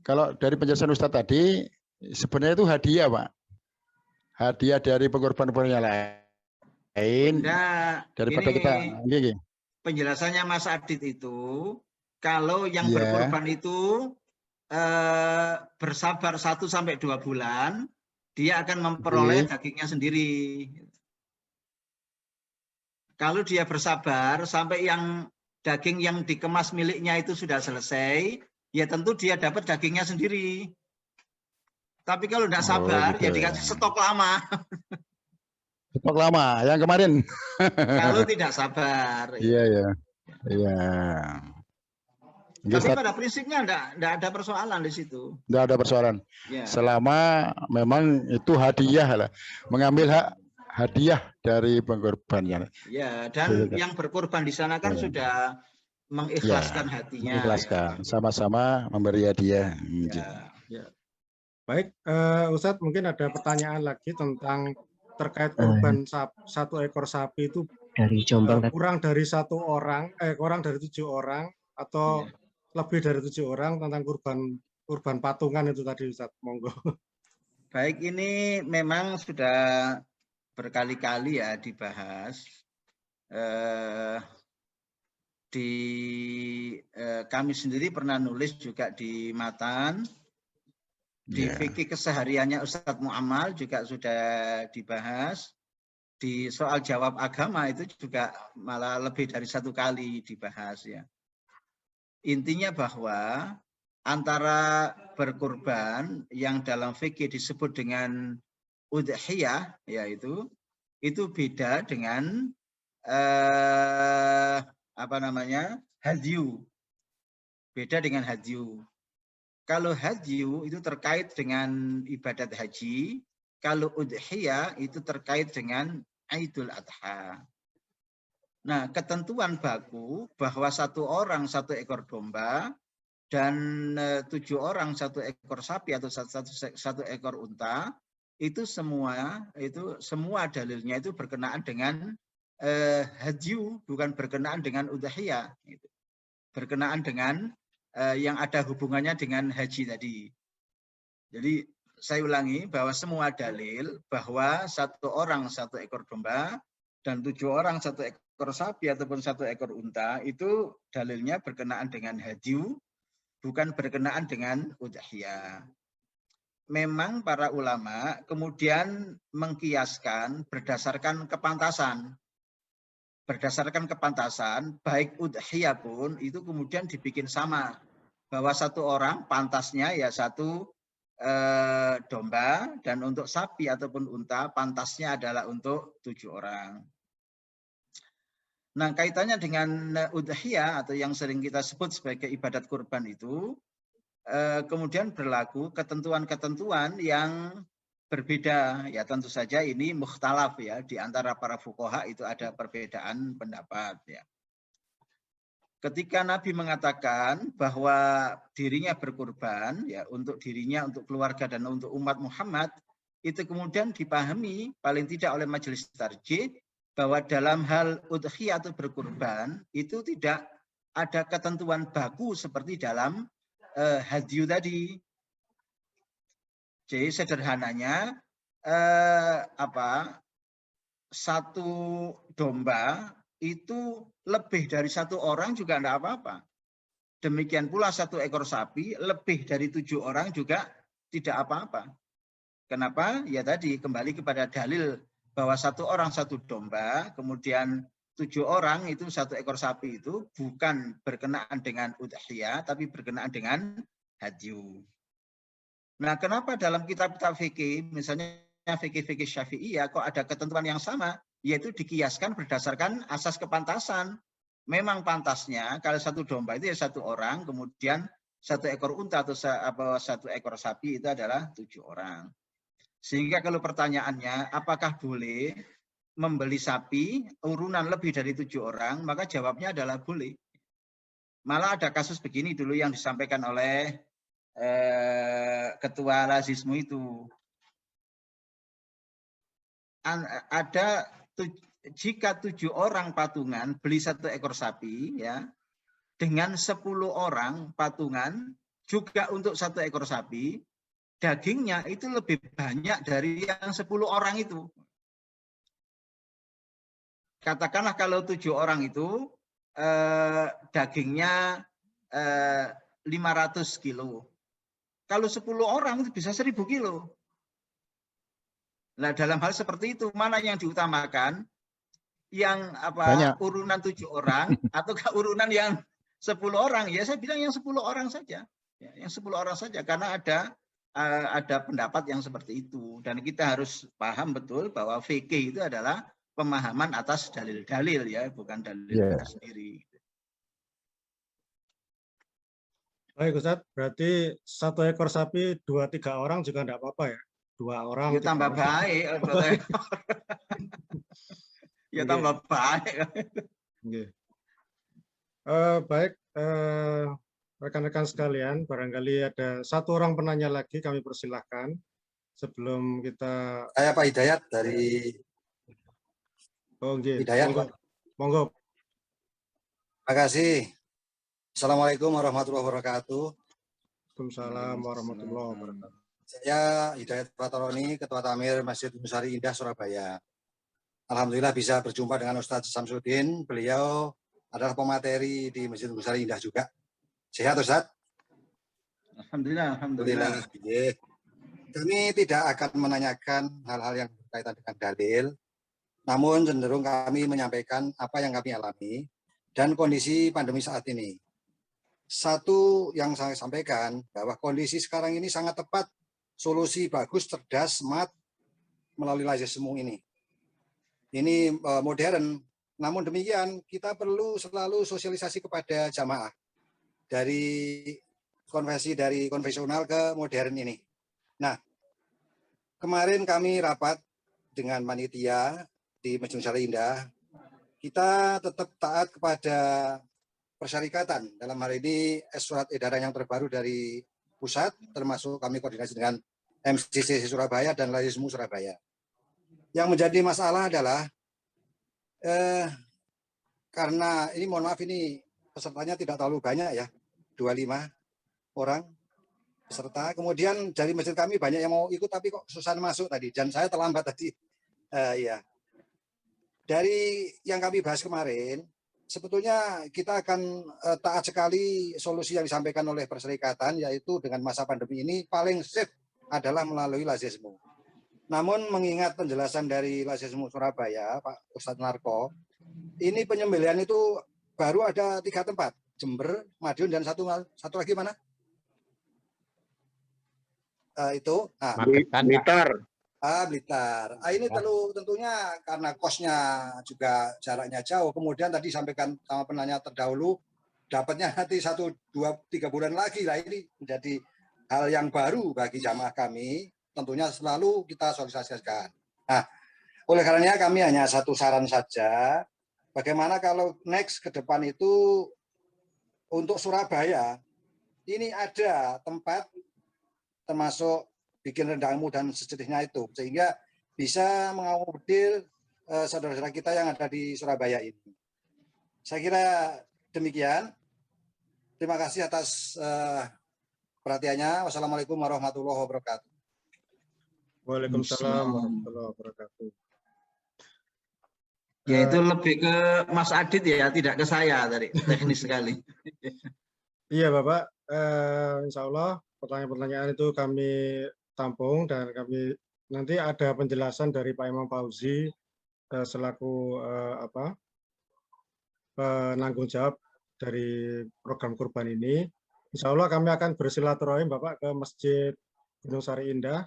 kalau dari penjelasan Ustadz tadi sebenarnya itu hadiah, Pak. Hadiah dari pengorban-pengorban yang lain. Bunda, Daripada ini kita gini. penjelasannya Mas Adit itu, kalau yang Iya. berkorban itu bersabar 1 sampai 2 bulan, dia akan memperoleh dagingnya sendiri. Kalau dia bersabar sampai yang daging yang dikemas miliknya itu sudah selesai, ya tentu dia dapat dagingnya sendiri. Tapi kalau tidak sabar, gitu ya dikasih stok lama. Stok lama, yang kemarin. Kalau tidak sabar. Iya, ya. Iya. Tapi pada prinsipnya tidak ada persoalan di situ. Tidak ada persoalan. Ya. Selama memang itu hadiah lah. Mengambil hak hadiah dari pengorban. Ya, dan yang berkorban di sana kan sudah mengikhlaskan hatinya. Mengikhlaskan, sama-sama memberi hadiah. Ya. Baik, Ustadz, mungkin ada pertanyaan lagi tentang terkait korban 1 ekor sapi itu dari Jombang, kurang dari 1 orang, kurang dari 7 orang atau lebih dari 7 orang tentang kurban patungan itu tadi, Ustadz, monggo. Baik, ini memang sudah berkali-kali ya dibahas. Kami sendiri pernah nulis juga di Matan. Di fikih kesehariannya Ustadz Mu'amal juga sudah dibahas. Di soal jawab agama itu juga malah lebih dari 1 kali dibahas ya. Intinya bahwa antara berkurban yang dalam fikih disebut dengan udhiyah, yaitu itu beda dengan hadyu. Beda dengan hadyu. Kalau hadyu itu terkait dengan ibadat haji, kalau udhiyah itu terkait dengan Idul Adha. Nah, ketentuan baku bahwa 1 orang 1 ekor domba dan 7 orang 1 ekor sapi atau 1 ekor unta, itu semua dalilnya itu berkenaan dengan hadyu, bukan berkenaan dengan udhiyah. Berkenaan dengan yang ada hubungannya dengan haji tadi. Jadi saya ulangi bahwa semua dalil bahwa 1 orang 1 ekor domba dan 7 orang 1 ekor sapi ataupun 1 ekor unta itu dalilnya berkenaan dengan hadyu, bukan berkenaan dengan udhiyah. Memang para ulama kemudian mengkiaskan berdasarkan kepantasan. Berdasarkan kepantasan, baik udhiyah pun itu kemudian dibikin sama. Bahwa 1 orang pantasnya ya 1 domba, dan untuk sapi ataupun unta pantasnya adalah untuk 7 orang. Nah, kaitannya dengan udhiyah atau yang sering kita sebut sebagai ibadat kurban itu, kemudian berlaku ketentuan-ketentuan yang berbeda. Ya tentu saja ini mukhtalaf ya, di antara para fuqaha itu ada perbedaan pendapat ya. Ketika Nabi mengatakan bahwa dirinya berkurban ya untuk dirinya, untuk keluarga dan untuk umat Muhammad, itu kemudian dipahami paling tidak oleh majelis tarjih bahwa dalam hal udhiyah atau berkurban itu tidak ada ketentuan baku seperti dalam hadyu tadi. Jadi sederhananya 1 domba itu lebih dari 1 orang juga tidak apa-apa. Demikian pula 1 ekor sapi lebih dari 7 orang juga tidak apa-apa. Kenapa? Ya tadi kembali kepada dalil bahwa 1 orang 1 domba, kemudian 7 orang itu 1 ekor sapi itu bukan berkenaan dengan udhiyah, tapi berkenaan dengan hadyu. Nah, kenapa dalam kitab-kitab fikih, misalnya fikih-fikih Syafi'iyah, kok ada ketentuan yang sama, yaitu dikiaskan berdasarkan asas kepantasan. Memang pantasnya kalau 1 domba itu ya 1 orang, kemudian 1 ekor unta atau 1 ekor sapi itu adalah 7 orang. Sehingga kalau pertanyaannya, apakah boleh membeli sapi urunan lebih dari 7 orang, maka jawabnya adalah boleh. Malah ada kasus begini dulu yang disampaikan oleh ketua Lazismu itu. Jika 7 orang patungan beli 1 ekor sapi, ya, dengan 10 orang patungan juga untuk 1 ekor sapi, dagingnya itu lebih banyak dari yang 10 orang itu. Katakanlah kalau 7 orang itu dagingnya 500 kilo. Kalau 10 orang itu bisa 1000 kilo. Nah, dalam hal seperti itu, mana yang diutamakan? Yang urunan 7 orang atau urunan yang 10 orang? Ya, saya bilang yang 10 orang saja. Ya, yang 10 orang saja, karena ada pendapat yang seperti itu. Dan kita harus paham betul bahwa fikih itu adalah pemahaman atas dalil-dalil, ya, bukan dalil itu sendiri. Baik Ustadz, berarti 1 ekor sapi 2-3 orang juga enggak apa-apa ya? 2 orang. Ya tambah baik. Ya tambah baik. Baik, rekan-rekan sekalian, barangkali ada 1 orang penanya lagi, kami persilahkan sebelum kita. Saya Pak Hidayat dari. Hidayat, monggo. Terima kasih. Assalamualaikum warahmatullahi wabarakatuh. Waalaikumsalam warahmatullahi wabarakatuh. Saya Hidayat Pratoroni, Ketua Tamir Masjid Nusari Indah, Surabaya. Alhamdulillah bisa berjumpa dengan Ustadz Samsudin. Beliau adalah pemateri di Masjid Nusari Indah juga. Sehat Ustadz? Alhamdulillah. Alhamdulillah. Kami tidak akan menanyakan hal-hal yang berkaitan dengan dalil, namun cenderung kami menyampaikan apa yang kami alami dan kondisi pandemi saat ini. Satu yang saya sampaikan, bahwa kondisi sekarang ini sangat tepat, solusi bagus, cerdas, smart, melalui lazismu ini. Ini modern, namun demikian kita perlu selalu sosialisasi kepada jamaah. Dari konvensional ke modern ini. Nah, kemarin kami rapat dengan panitia di Masjid Nusari Indah, kita tetap taat kepada persyarikatan. Dalam hal ini surat edaran yang terbaru dari pusat, termasuk kami koordinasi dengan MCC Surabaya dan Lazismu Surabaya. Yang menjadi masalah adalah karena ini, mohon maaf, ini pesertanya tidak terlalu banyak ya, 25 orang peserta. Kemudian dari masjid kami banyak yang mau ikut tapi kok susah masuk tadi, dan saya terlambat tadi. Ya. Dari yang kami bahas kemarin, sebetulnya kita akan taat sekali solusi yang disampaikan oleh perserikatan, yaitu dengan masa pandemi ini paling safe adalah melalui lazismu. Namun mengingat penjelasan dari Lazismu Surabaya, Pak Ustadz Narko, ini penyembelihan itu baru ada 3 tempat, Jember, Madiun, dan satu lagi mana? Itu Blitar. Blitar. Ini tentunya karena kosnya juga jaraknya jauh. Kemudian tadi sampaikan sama penanya terdahulu, dapatnya nanti 1, 2, 3 bulan lagi. Nah, ini menjadi hal yang baru bagi jamaah kami. Tentunya selalu kita sosialisasikan. Nah, oleh karenanya kami hanya satu saran saja. Bagaimana kalau next ke depan itu untuk Surabaya, ini ada tempat termasuk bikin rendangmu dan sejenisnya itu, sehingga bisa mengakomodir saudara-saudara kita yang ada di Surabaya ini. Saya kira demikian. Terima kasih atas perhatiannya. Wassalamualaikum warahmatullahi wabarakatuh. Waalaikumsalam warahmatullahi wabarakatuh. Ya, itu lebih ke Mas Adit ya, tidak ke saya tadi, teknis sekali. Iya Bapak, insya Allah pertanyaan-pertanyaan itu kami tampung dan kami nanti ada penjelasan dari Pak Imam Fauzi selaku penanggung jawab dari program kurban ini. Insya Allah kami akan bersilaturahim Bapak ke Masjid Gunung Sari Indah.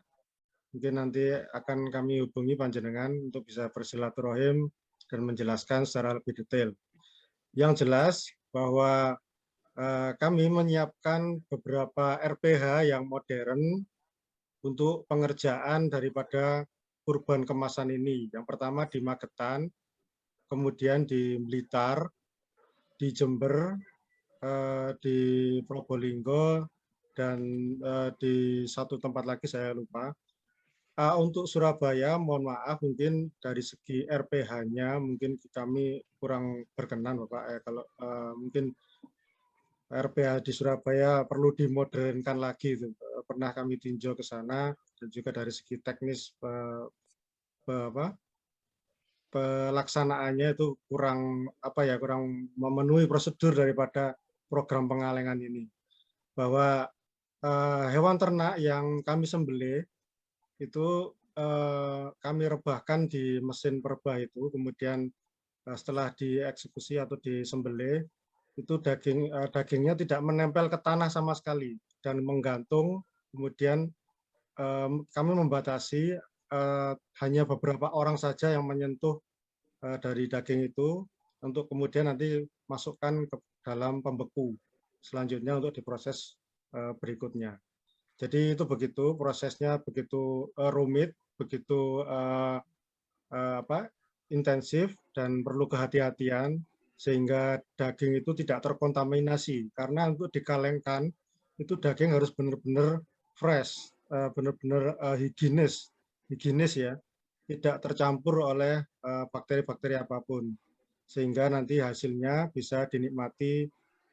Mungkin nanti akan kami hubungi panjenengan untuk bisa bersilaturahim dan menjelaskan secara lebih detail. Yang jelas bahwa kami menyiapkan beberapa RPH yang modern untuk pengerjaan daripada kurban kemasan ini. Yang pertama di Magetan, kemudian di Blitar, di Jember, di Probolinggo, dan di satu tempat lagi saya lupa. Untuk Surabaya, mohon maaf mungkin dari segi RPH-nya mungkin kami kurang berkenan Bapak. Kalau mungkin RPH di Surabaya perlu dimodernkan lagi. Pernah kami tinjau ke sana dan juga dari segi teknis pelaksanaannya itu kurang kurang memenuhi prosedur daripada program pengalengan ini. Bahwa hewan ternak yang kami sembelih itu kami rebahkan di mesin perebah itu, kemudian setelah dieksekusi atau disembelih itu dagingnya tidak menempel ke tanah sama sekali dan menggantung. Kemudian kami membatasi hanya beberapa orang saja yang menyentuh dari daging itu untuk kemudian nanti masukkan ke dalam pembeku selanjutnya untuk diproses berikutnya. Jadi itu begitu prosesnya, begitu rumit, begitu intensif dan perlu kehati-hatian sehingga daging itu tidak terkontaminasi. Karena untuk dikalengkan itu daging harus benar-benar fresh, benar-benar higienis ya, tidak tercampur oleh bakteri-bakteri apapun, sehingga nanti hasilnya bisa dinikmati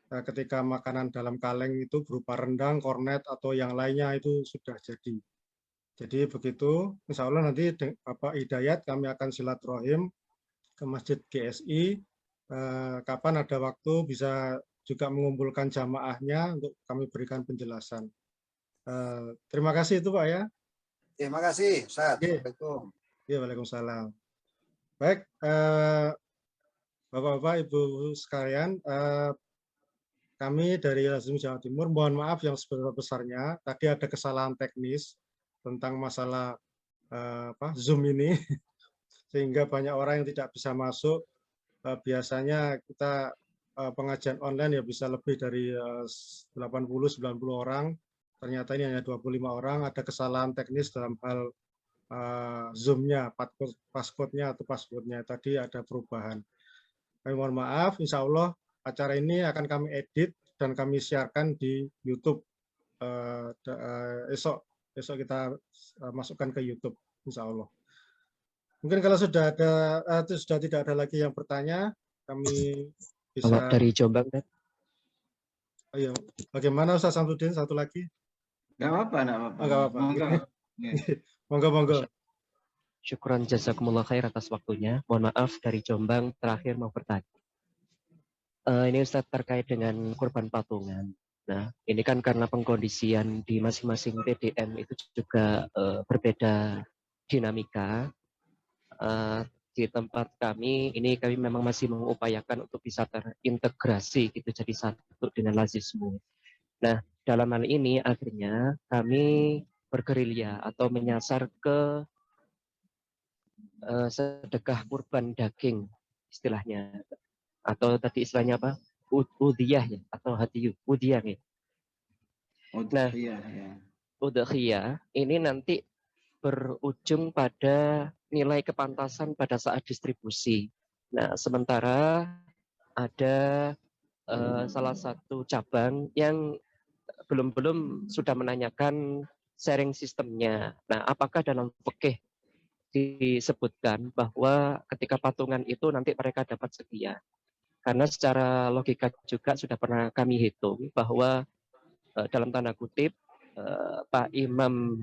ketika makanan dalam kaleng itu berupa rendang, kornet, atau yang lainnya itu sudah jadi. Jadi begitu, insya Allah nanti Bapak Hidayat kami akan silaturahim ke Masjid GSI. Kapan ada waktu bisa juga mengumpulkan jamaahnya untuk kami berikan penjelasan. Terima kasih itu Pak ya. Terima kasih Ustaz. Assalamualaikum. Ya, Waalaikumsalam. Baik, Bapak-Bapak, Ibu sekalian, kami dari Lazim Jawa Timur mohon maaf yang sebesar-besarnya. Tadi ada kesalahan teknis tentang masalah Zoom ini, sehingga banyak orang yang tidak bisa masuk. Biasanya kita pengajian online ya bisa lebih dari 80-90 orang. Ternyata ini hanya 25 orang. Ada kesalahan teknis dalam hal Zoom-nya, passcode-nya atau password-nya. Tadi ada perubahan. Kami mohon maaf, insya Allah acara ini akan kami edit dan kami siarkan di YouTube. Esok kita masukkan ke YouTube, insya Allah. Mungkin kalau sudah tidak ada lagi yang bertanya, kami bisa. Bapak dari Jombang, kan? Ayo, bagaimana Ustaz Samsudin? Satu lagi? Nggak apa-apa, nggak apa-apa. Nggak apa-apa. Monggo. Syukran jazakumullah khair atas waktunya. Mohon maaf dari Jombang terakhir mau bertanya. Ini Ustaz terkait dengan kurban patungan. Nah, ini kan karena pengkondisian di masing-masing PDM itu juga berbeda dinamika. Di tempat kami, ini kami memang masih mengupayakan untuk bisa terintegrasi gitu jadi satu dengan lazismu. Nah, dalam hal ini akhirnya kami bergerilya atau menyasar ke sedekah kurban daging istilahnya, atau tadi istilahnya apa, udhiyah ya, atau hadiyu udhiyah ya. Nah, udhiyah ini nanti berujung pada nilai kepantasan pada saat distribusi. Nah, sementara ada salah satu cabang yang belum sudah menanyakan sharing sistemnya. Nah, apakah dalam fikih disebutkan bahwa ketika patungan itu nanti mereka dapat sekian? Karena secara logika juga sudah pernah kami hitung bahwa dalam tanda kutip Pak Imam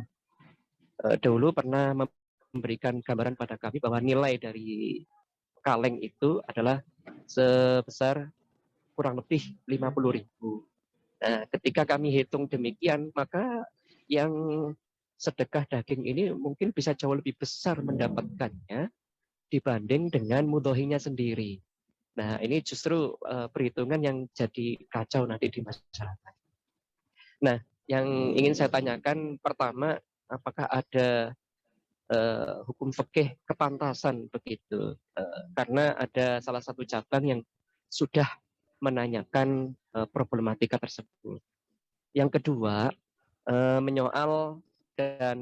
dahulu pernah memberikan gambaran pada kami bahwa nilai dari kaleng itu adalah sebesar kurang lebih 50.000. Nah, ketika kami hitung demikian, maka yang sedekah daging ini mungkin bisa jauh lebih besar mendapatkannya dibanding dengan mudhohinya sendiri. Nah, ini justru perhitungan yang jadi kacau nanti di masyarakat. Nah, yang ingin saya tanyakan pertama, apakah ada hukum fikih kepantasan begitu? Karena ada salah satu cabang yang sudah menanyakan problematika tersebut. Yang kedua, menyoal dan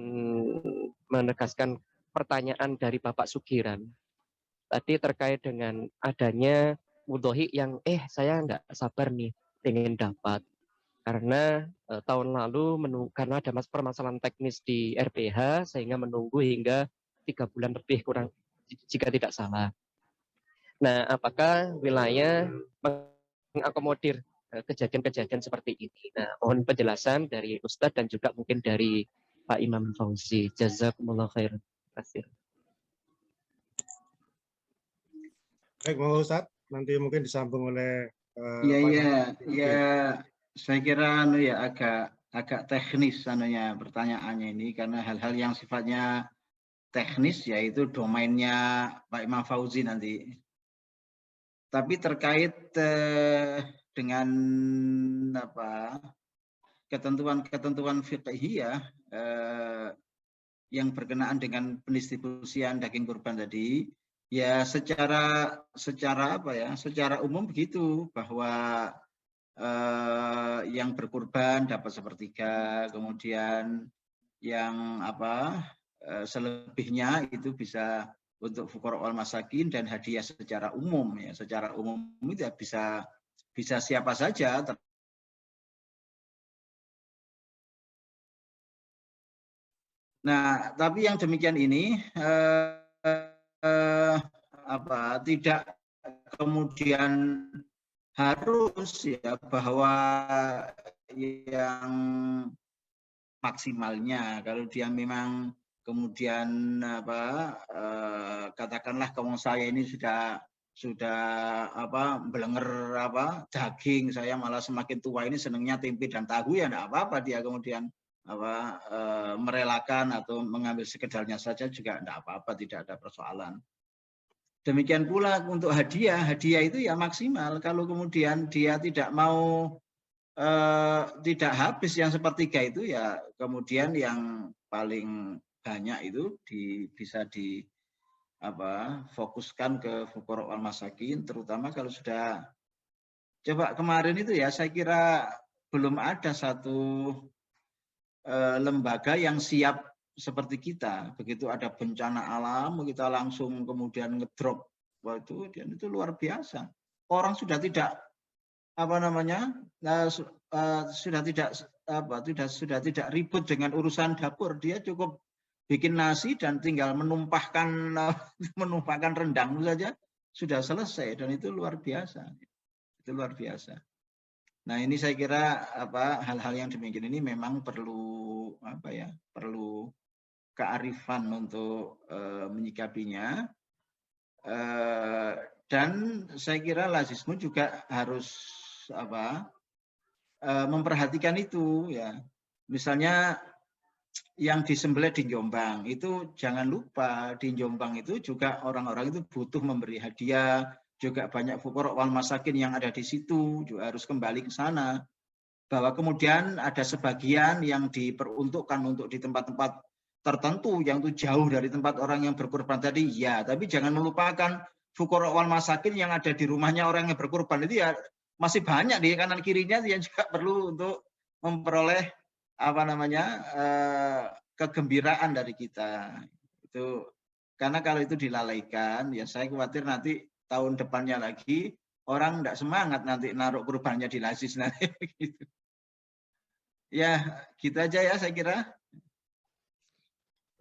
menegaskan pertanyaan dari Bapak Sugiran tadi terkait dengan adanya mudhohi yang saya nggak sabar nih pengen dapat karena tahun lalu karena ada permasalahan teknis di RPH sehingga menunggu hingga 3 bulan lebih kurang jika tidak salah. Nah, apakah wilayah mengakomodir kejadian-kejadian seperti ini? Nah, mohon penjelasan dari Ustadz dan juga mungkin dari Pak Imam Fauzi. Jazakumullah khair. Terima kasih. Baik, mau Ustadz, nanti mungkin disambung oleh saya kira agak teknis pertanyaannya ini karena hal-hal yang sifatnya teknis yaitu domainnya Pak Imam Fauzi nanti. Tapi terkait dengan ketentuan fiqhiyah yang berkenaan dengan pendistribusian daging kurban tadi, ya secara umum begitu bahwa yang berkurban dapat 1/3, kemudian yang selebihnya itu bisa untuk fuqara wal masakin dan hadiah secara umum ya. Secara umum itu bisa siapa saja. Nah, tapi yang demikian ini tidak kemudian harus ya bahwa yang maksimalnya kalau dia memang kemudian katakanlah kalau saya ini sudah belenger daging, saya malah semakin tua ini senangnya tempe dan tahu, ya enggak apa-apa dia kemudian merelakan atau mengambil sekedarnya saja juga enggak apa-apa, tidak ada persoalan. Demikian pula untuk hadiah itu ya maksimal. Kalau kemudian dia tidak mau tidak habis yang 1/3 itu ya kemudian yang paling banyak itu bisa fokuskan ke fuqara wal masakin, terutama kalau sudah coba kemarin itu ya saya kira belum ada satu lembaga yang siap seperti kita. Begitu ada bencana alam kita langsung kemudian ngedrop, itu luar biasa. Orang sudah tidak sudah tidak ribut dengan urusan dapur, dia cukup bikin nasi dan tinggal menumpahkan rendang saja sudah selesai, dan itu luar biasa. Itu luar biasa. Nah, ini saya kira hal-hal yang demikian ini memang perlu perlu kearifan untuk menyikapinya, dan saya kira lazismu juga harus memperhatikan itu ya. Misalnya yang disembelih di Jombang itu jangan lupa di Jombang itu juga orang-orang itu butuh memberi hadiah, juga banyak fuqara wal masakin yang ada di situ, juga harus kembali ke sana. Bahwa kemudian ada sebagian yang diperuntukkan untuk di tempat-tempat tertentu yang itu jauh dari tempat orang yang berkurban tadi, ya, tapi jangan melupakan fuqara wal masakin yang ada di rumahnya orang yang berkurban itu ya masih banyak di kanan kirinya yang juga perlu untuk memperoleh kegembiraan dari kita. Itu karena kalau itu dilalaikan ya saya khawatir nanti tahun depannya lagi orang tidak semangat nanti naruh kurbannya di lazis nanti gitu. Ya, gitu aja ya saya kira.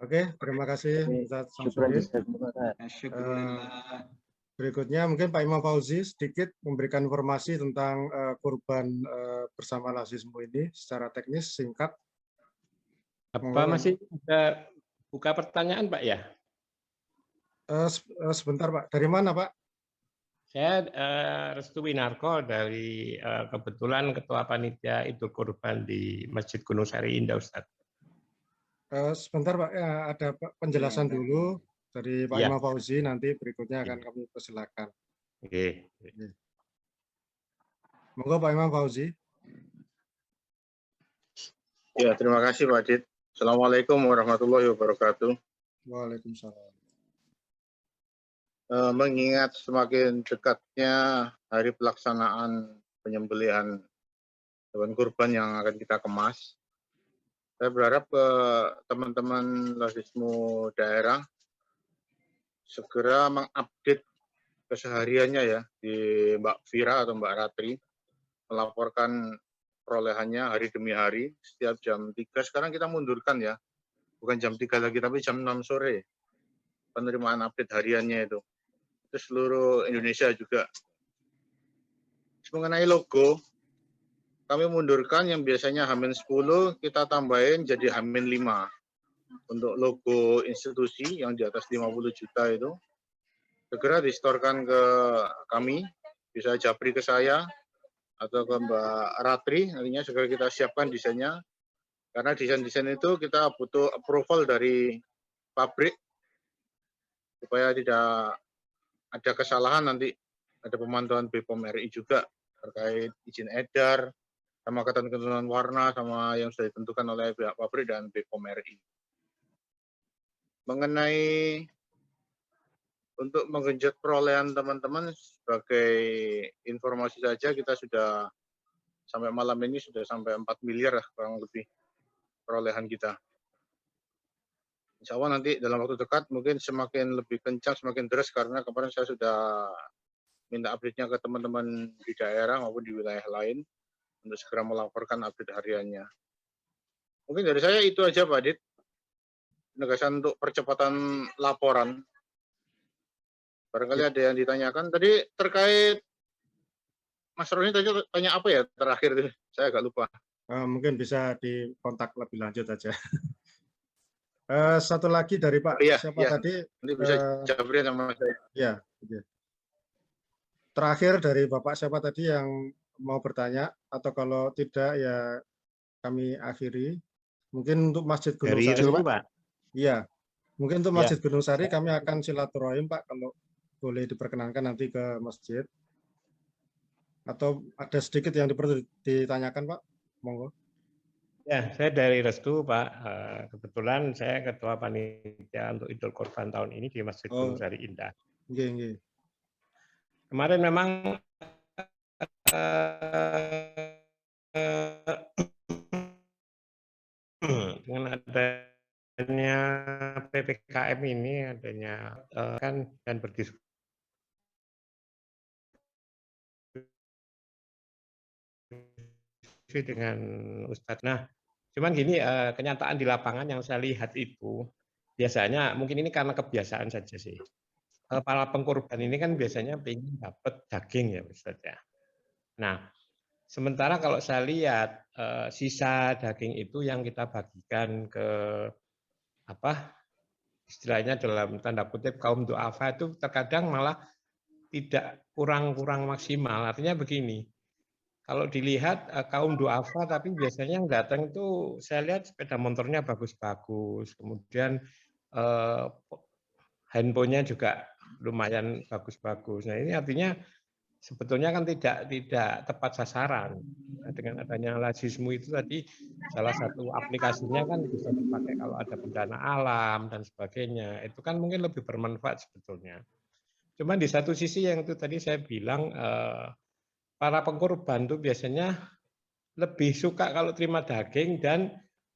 Oke, terima kasih Ustaz Samsudin. Berikutnya mungkin Pak Imam Fauzi sedikit memberikan informasi tentang kurban bersama lazismu ini secara teknis singkat. Apa masih ada buka pertanyaan Pak ya? Sebentar Pak, dari mana Pak? Saya Restu Winarko dari kebetulan Ketua Panitia Idul Kurban di Masjid Gunung Sari Indah Ustaz. Sebentar Pak, ada penjelasan dulu dari Pak Imam Fauzi, nanti berikutnya akan kami persilakan. Oke. Monggo Pak Imam Fauzi. Ya, terima kasih Pak Dit. Assalamualaikum warahmatullahi wabarakatuh. Waalaikumsalam. Mengingat semakin dekatnya hari pelaksanaan penyembelihan hewan kurban yang akan kita kemas, saya berharap ke teman-teman Lasismu daerah segera mengupdate kesehariannya ya di Mbak Vira atau Mbak Ratri, melaporkan perolehannya hari demi hari setiap jam 3. Sekarang kita mundurkan ya, bukan jam 3 lagi tapi jam 6 sore penerimaan update hariannya itu seluruh Indonesia juga. Mengenai logo, kami mundurkan yang biasanya H-10 kita tambahin jadi H-5 untuk logo institusi yang di atas 50 juta itu. Segera distorkan ke kami, bisa japri ke saya atau ke Mbak Ratri, nantinya segera kita siapkan desainnya. Karena desain-desain itu kita butuh approval dari pabrik supaya tidak ada kesalahan, nanti ada pemantauan BPOM RI juga terkait izin edar, sama ketentuan warna, sama yang sudah ditentukan oleh pihak pabrik dan BPOM RI. Mengenai untuk menggenjot perolehan teman-teman, sebagai informasi saja kita sudah sampai malam ini sudah sampai 4 miliar lah kurang lebih perolehan kita. Insya Allah nanti dalam waktu dekat mungkin semakin lebih kencang, semakin deras, karena kemarin saya sudah minta update-nya ke teman-teman di daerah maupun di wilayah lain untuk segera melaporkan update hariannya. Mungkin dari saya itu aja Pak Adit. Penegasan untuk percepatan laporan. Barangkali ada yang ditanyakan. Tadi terkait Mas Roni tanya apa ya terakhir itu? Saya agak lupa. Mungkin bisa dikontak lebih lanjut aja. Satu lagi dari Pak siapa tadi? Nanti bisa jawabannya sama saya. Ya. Terakhir dari Bapak siapa tadi yang mau bertanya, atau kalau tidak ya kami akhiri. Mungkin untuk Masjid Gunung Sari, Pak. Iya. Mungkin untuk Masjid Gunung Sari kami akan silaturahim Pak, kalau boleh diperkenankan nanti ke masjid. Atau ada sedikit yang perlu ditanyakan Pak? Monggo. Ya, saya dari Restu, Pak. Kebetulan saya ketua panitia untuk Idul Kurban tahun ini di Masjid Gunung Sari Indah. Nggih. Kemarin memang dengan adanya PPKM ini, adanya kan dan berdiskusi dengan Ustadz. Nah, cuman gini, kenyataan di lapangan yang saya lihat itu biasanya, mungkin ini karena kebiasaan saja sih. Para pengkorban ini kan biasanya pengen dapat daging ya Ustadz ya. Nah, sementara kalau saya lihat sisa daging itu yang kita bagikan ke istilahnya dalam tanda kutip kaum du'afa itu terkadang malah tidak kurang maksimal. Artinya begini. Kalau dilihat kaum du'afa, tapi biasanya yang datang itu saya lihat sepeda motornya bagus-bagus, kemudian handphonenya juga lumayan bagus-bagus. Nah ini artinya sebetulnya kan tidak tepat sasaran. Nah, dengan adanya Lasismu itu tadi salah satu aplikasinya kan bisa dipakai kalau ada bencana alam dan sebagainya. Itu kan mungkin lebih bermanfaat sebetulnya. Cuman di satu sisi yang itu tadi saya bilang, para pengkorban itu biasanya lebih suka kalau terima daging dan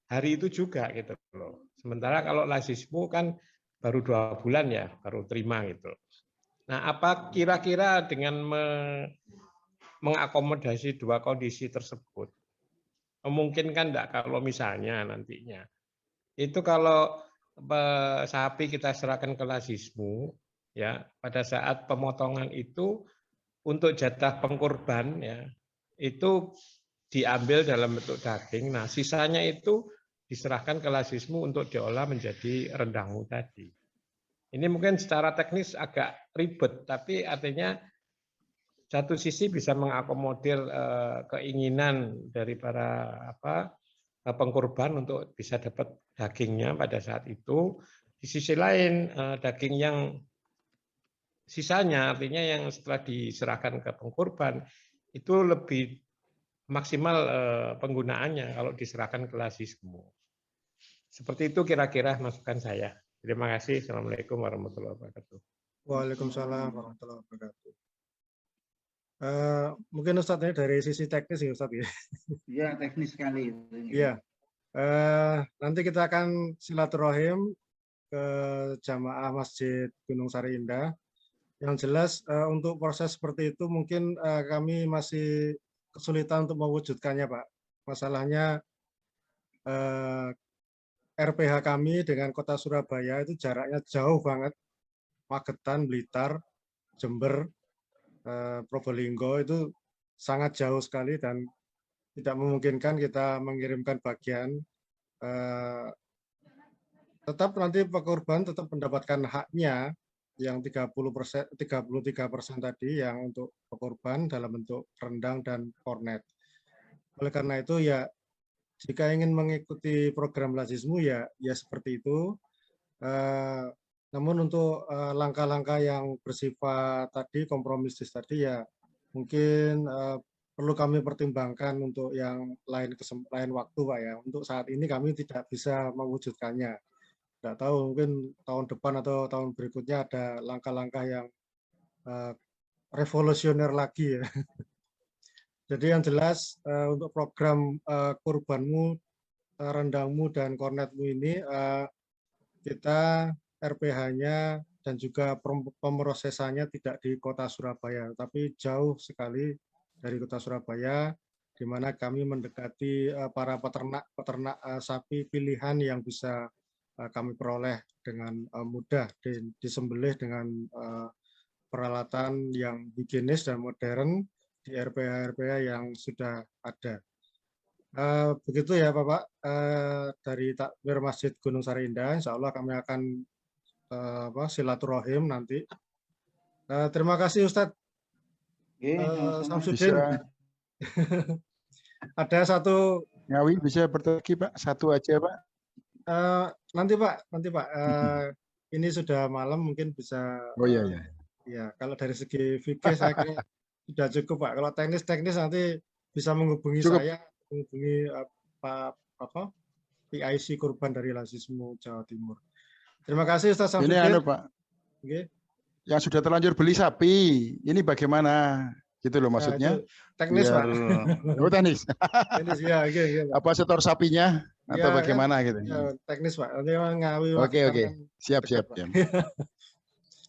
hari itu juga gitu loh. Sementara kalau Lasismu kan baru 2 bulan ya, baru terima gitu. Nah, apa kira-kira dengan mengakomodasi dua kondisi tersebut, memungkinkan enggak kalau misalnya nantinya itu kalau sapi kita serahkan ke Lasismu ya, pada saat pemotongan itu untuk jatah pengkorban ya itu diambil dalam bentuk daging. Nah, sisanya itu diserahkan ke Lasismu untuk diolah menjadi rendangmu tadi. Ini mungkin secara teknis agak ribet, tapi artinya satu sisi bisa mengakomodir keinginan dari para pengkorban untuk bisa dapat dagingnya pada saat itu. Di sisi lain daging yang sisanya, artinya yang setelah diserahkan ke pengkorban itu lebih maksimal penggunaannya kalau diserahkan ke Lasismu. Seperti itu kira-kira masukan saya. Terima kasih. Assalamualaikum warahmatullahi wabarakatuh. Waalaikumsalam warahmatullahi wabarakatuh. Mungkin Ustadz ini dari sisi teknis ya Ustadz ya. Iya, teknis sekali. Iya. Nanti kita akan silaturahim ke jamaah Masjid Gunung Sari Indah. Yang jelas untuk proses seperti itu mungkin kami masih kesulitan untuk mewujudkannya, Pak. Masalahnya RPH kami dengan kota Surabaya itu jaraknya jauh banget. Magetan, Blitar, Jember, Probolinggo itu sangat jauh sekali dan tidak memungkinkan kita mengirimkan bagian. Tetap nanti pengkorban tetap mendapatkan haknya yang 33% tadi yang untuk pengkorban dalam bentuk rendang dan kornet. Oleh karena itu ya jika ingin mengikuti program Lasismu ya seperti itu. Namun untuk langkah-langkah yang bersifat tadi kompromistis tadi ya mungkin perlu kami pertimbangkan untuk yang lain waktu Pak ya. Untuk saat ini kami tidak bisa mewujudkannya. Tidak tahu mungkin tahun depan atau tahun berikutnya ada langkah-langkah yang revolusioner lagi ya. Jadi yang jelas untuk program kurbanmu, rendangmu dan kornetmu ini kita RPH-nya dan juga pemrosesannya tidak di kota Surabaya, tapi jauh sekali dari kota Surabaya, di mana kami mendekati para peternak sapi pilihan yang bisa kami peroleh dengan mudah, disembelih dengan peralatan yang higienis dan modern di RPH-RPH yang sudah ada. Begitu ya Bapak, dari Takmir Masjid Gunung Sari Indah, insya Allah kami akan silaturahim nanti. Terima kasih Ustadz Samsudin. Ada satu. Ngawi bisa berbagi Pak, satu aja Pak. Nanti Pak. Ini sudah malam mungkin bisa. Oh iya ya. Ya kalau dari segi fikih saya kira sudah cukup Pak. Kalau teknis nanti bisa menghubungi saya, menghubungi PIC Kurban dari Lasismu Jawa Timur. Terima kasih Ustaz Samsudin. Ini Pak. Okay. Yang sudah terlanjur beli sapi, ini bagaimana? Gitu loh maksudnya. Teknis Pak. Oh teknis. Teknis ya. Okay. Apa setor sapinya atau bagaimana gitu? Ya, teknis Pak. Nanti Ngawi. Oke. Siap.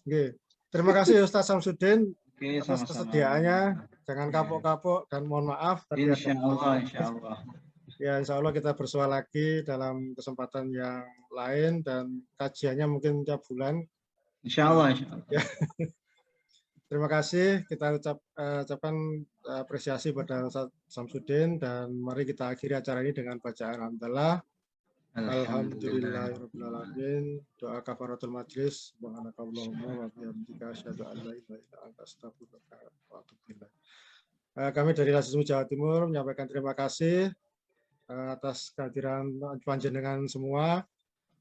Oke. Terima kasih Ustaz Samsudin atas kesediaannya. Jangan kapok-kapok dan mohon maaf. Insya Allah. Ya, insya Allah kita bersua lagi dalam kesempatan yang lain dan kajiannya mungkin tiap bulan. Insya Allah. Ya. Terima kasih. Kita ucapkan apresiasi pada Ustaz Samsudin dan mari kita akhiri acara ini dengan bacaan alhamdulillah. Alhamdulillahirabbil alamin. Doa kafaratul majlis. Subhanakallahumma wa bihamdika asyhadu an la ilaha illa anta astaghfiruka wa atubu ilaik. Kami dari Lasismu Jawa Timur menyampaikan terima kasih atas kehadiran panjenengan semua.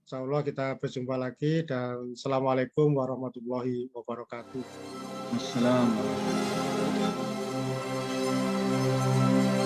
Insyaallah kita berjumpa lagi dan assalamualaikum warahmatullahi wabarakatuh. Assalamualaikum.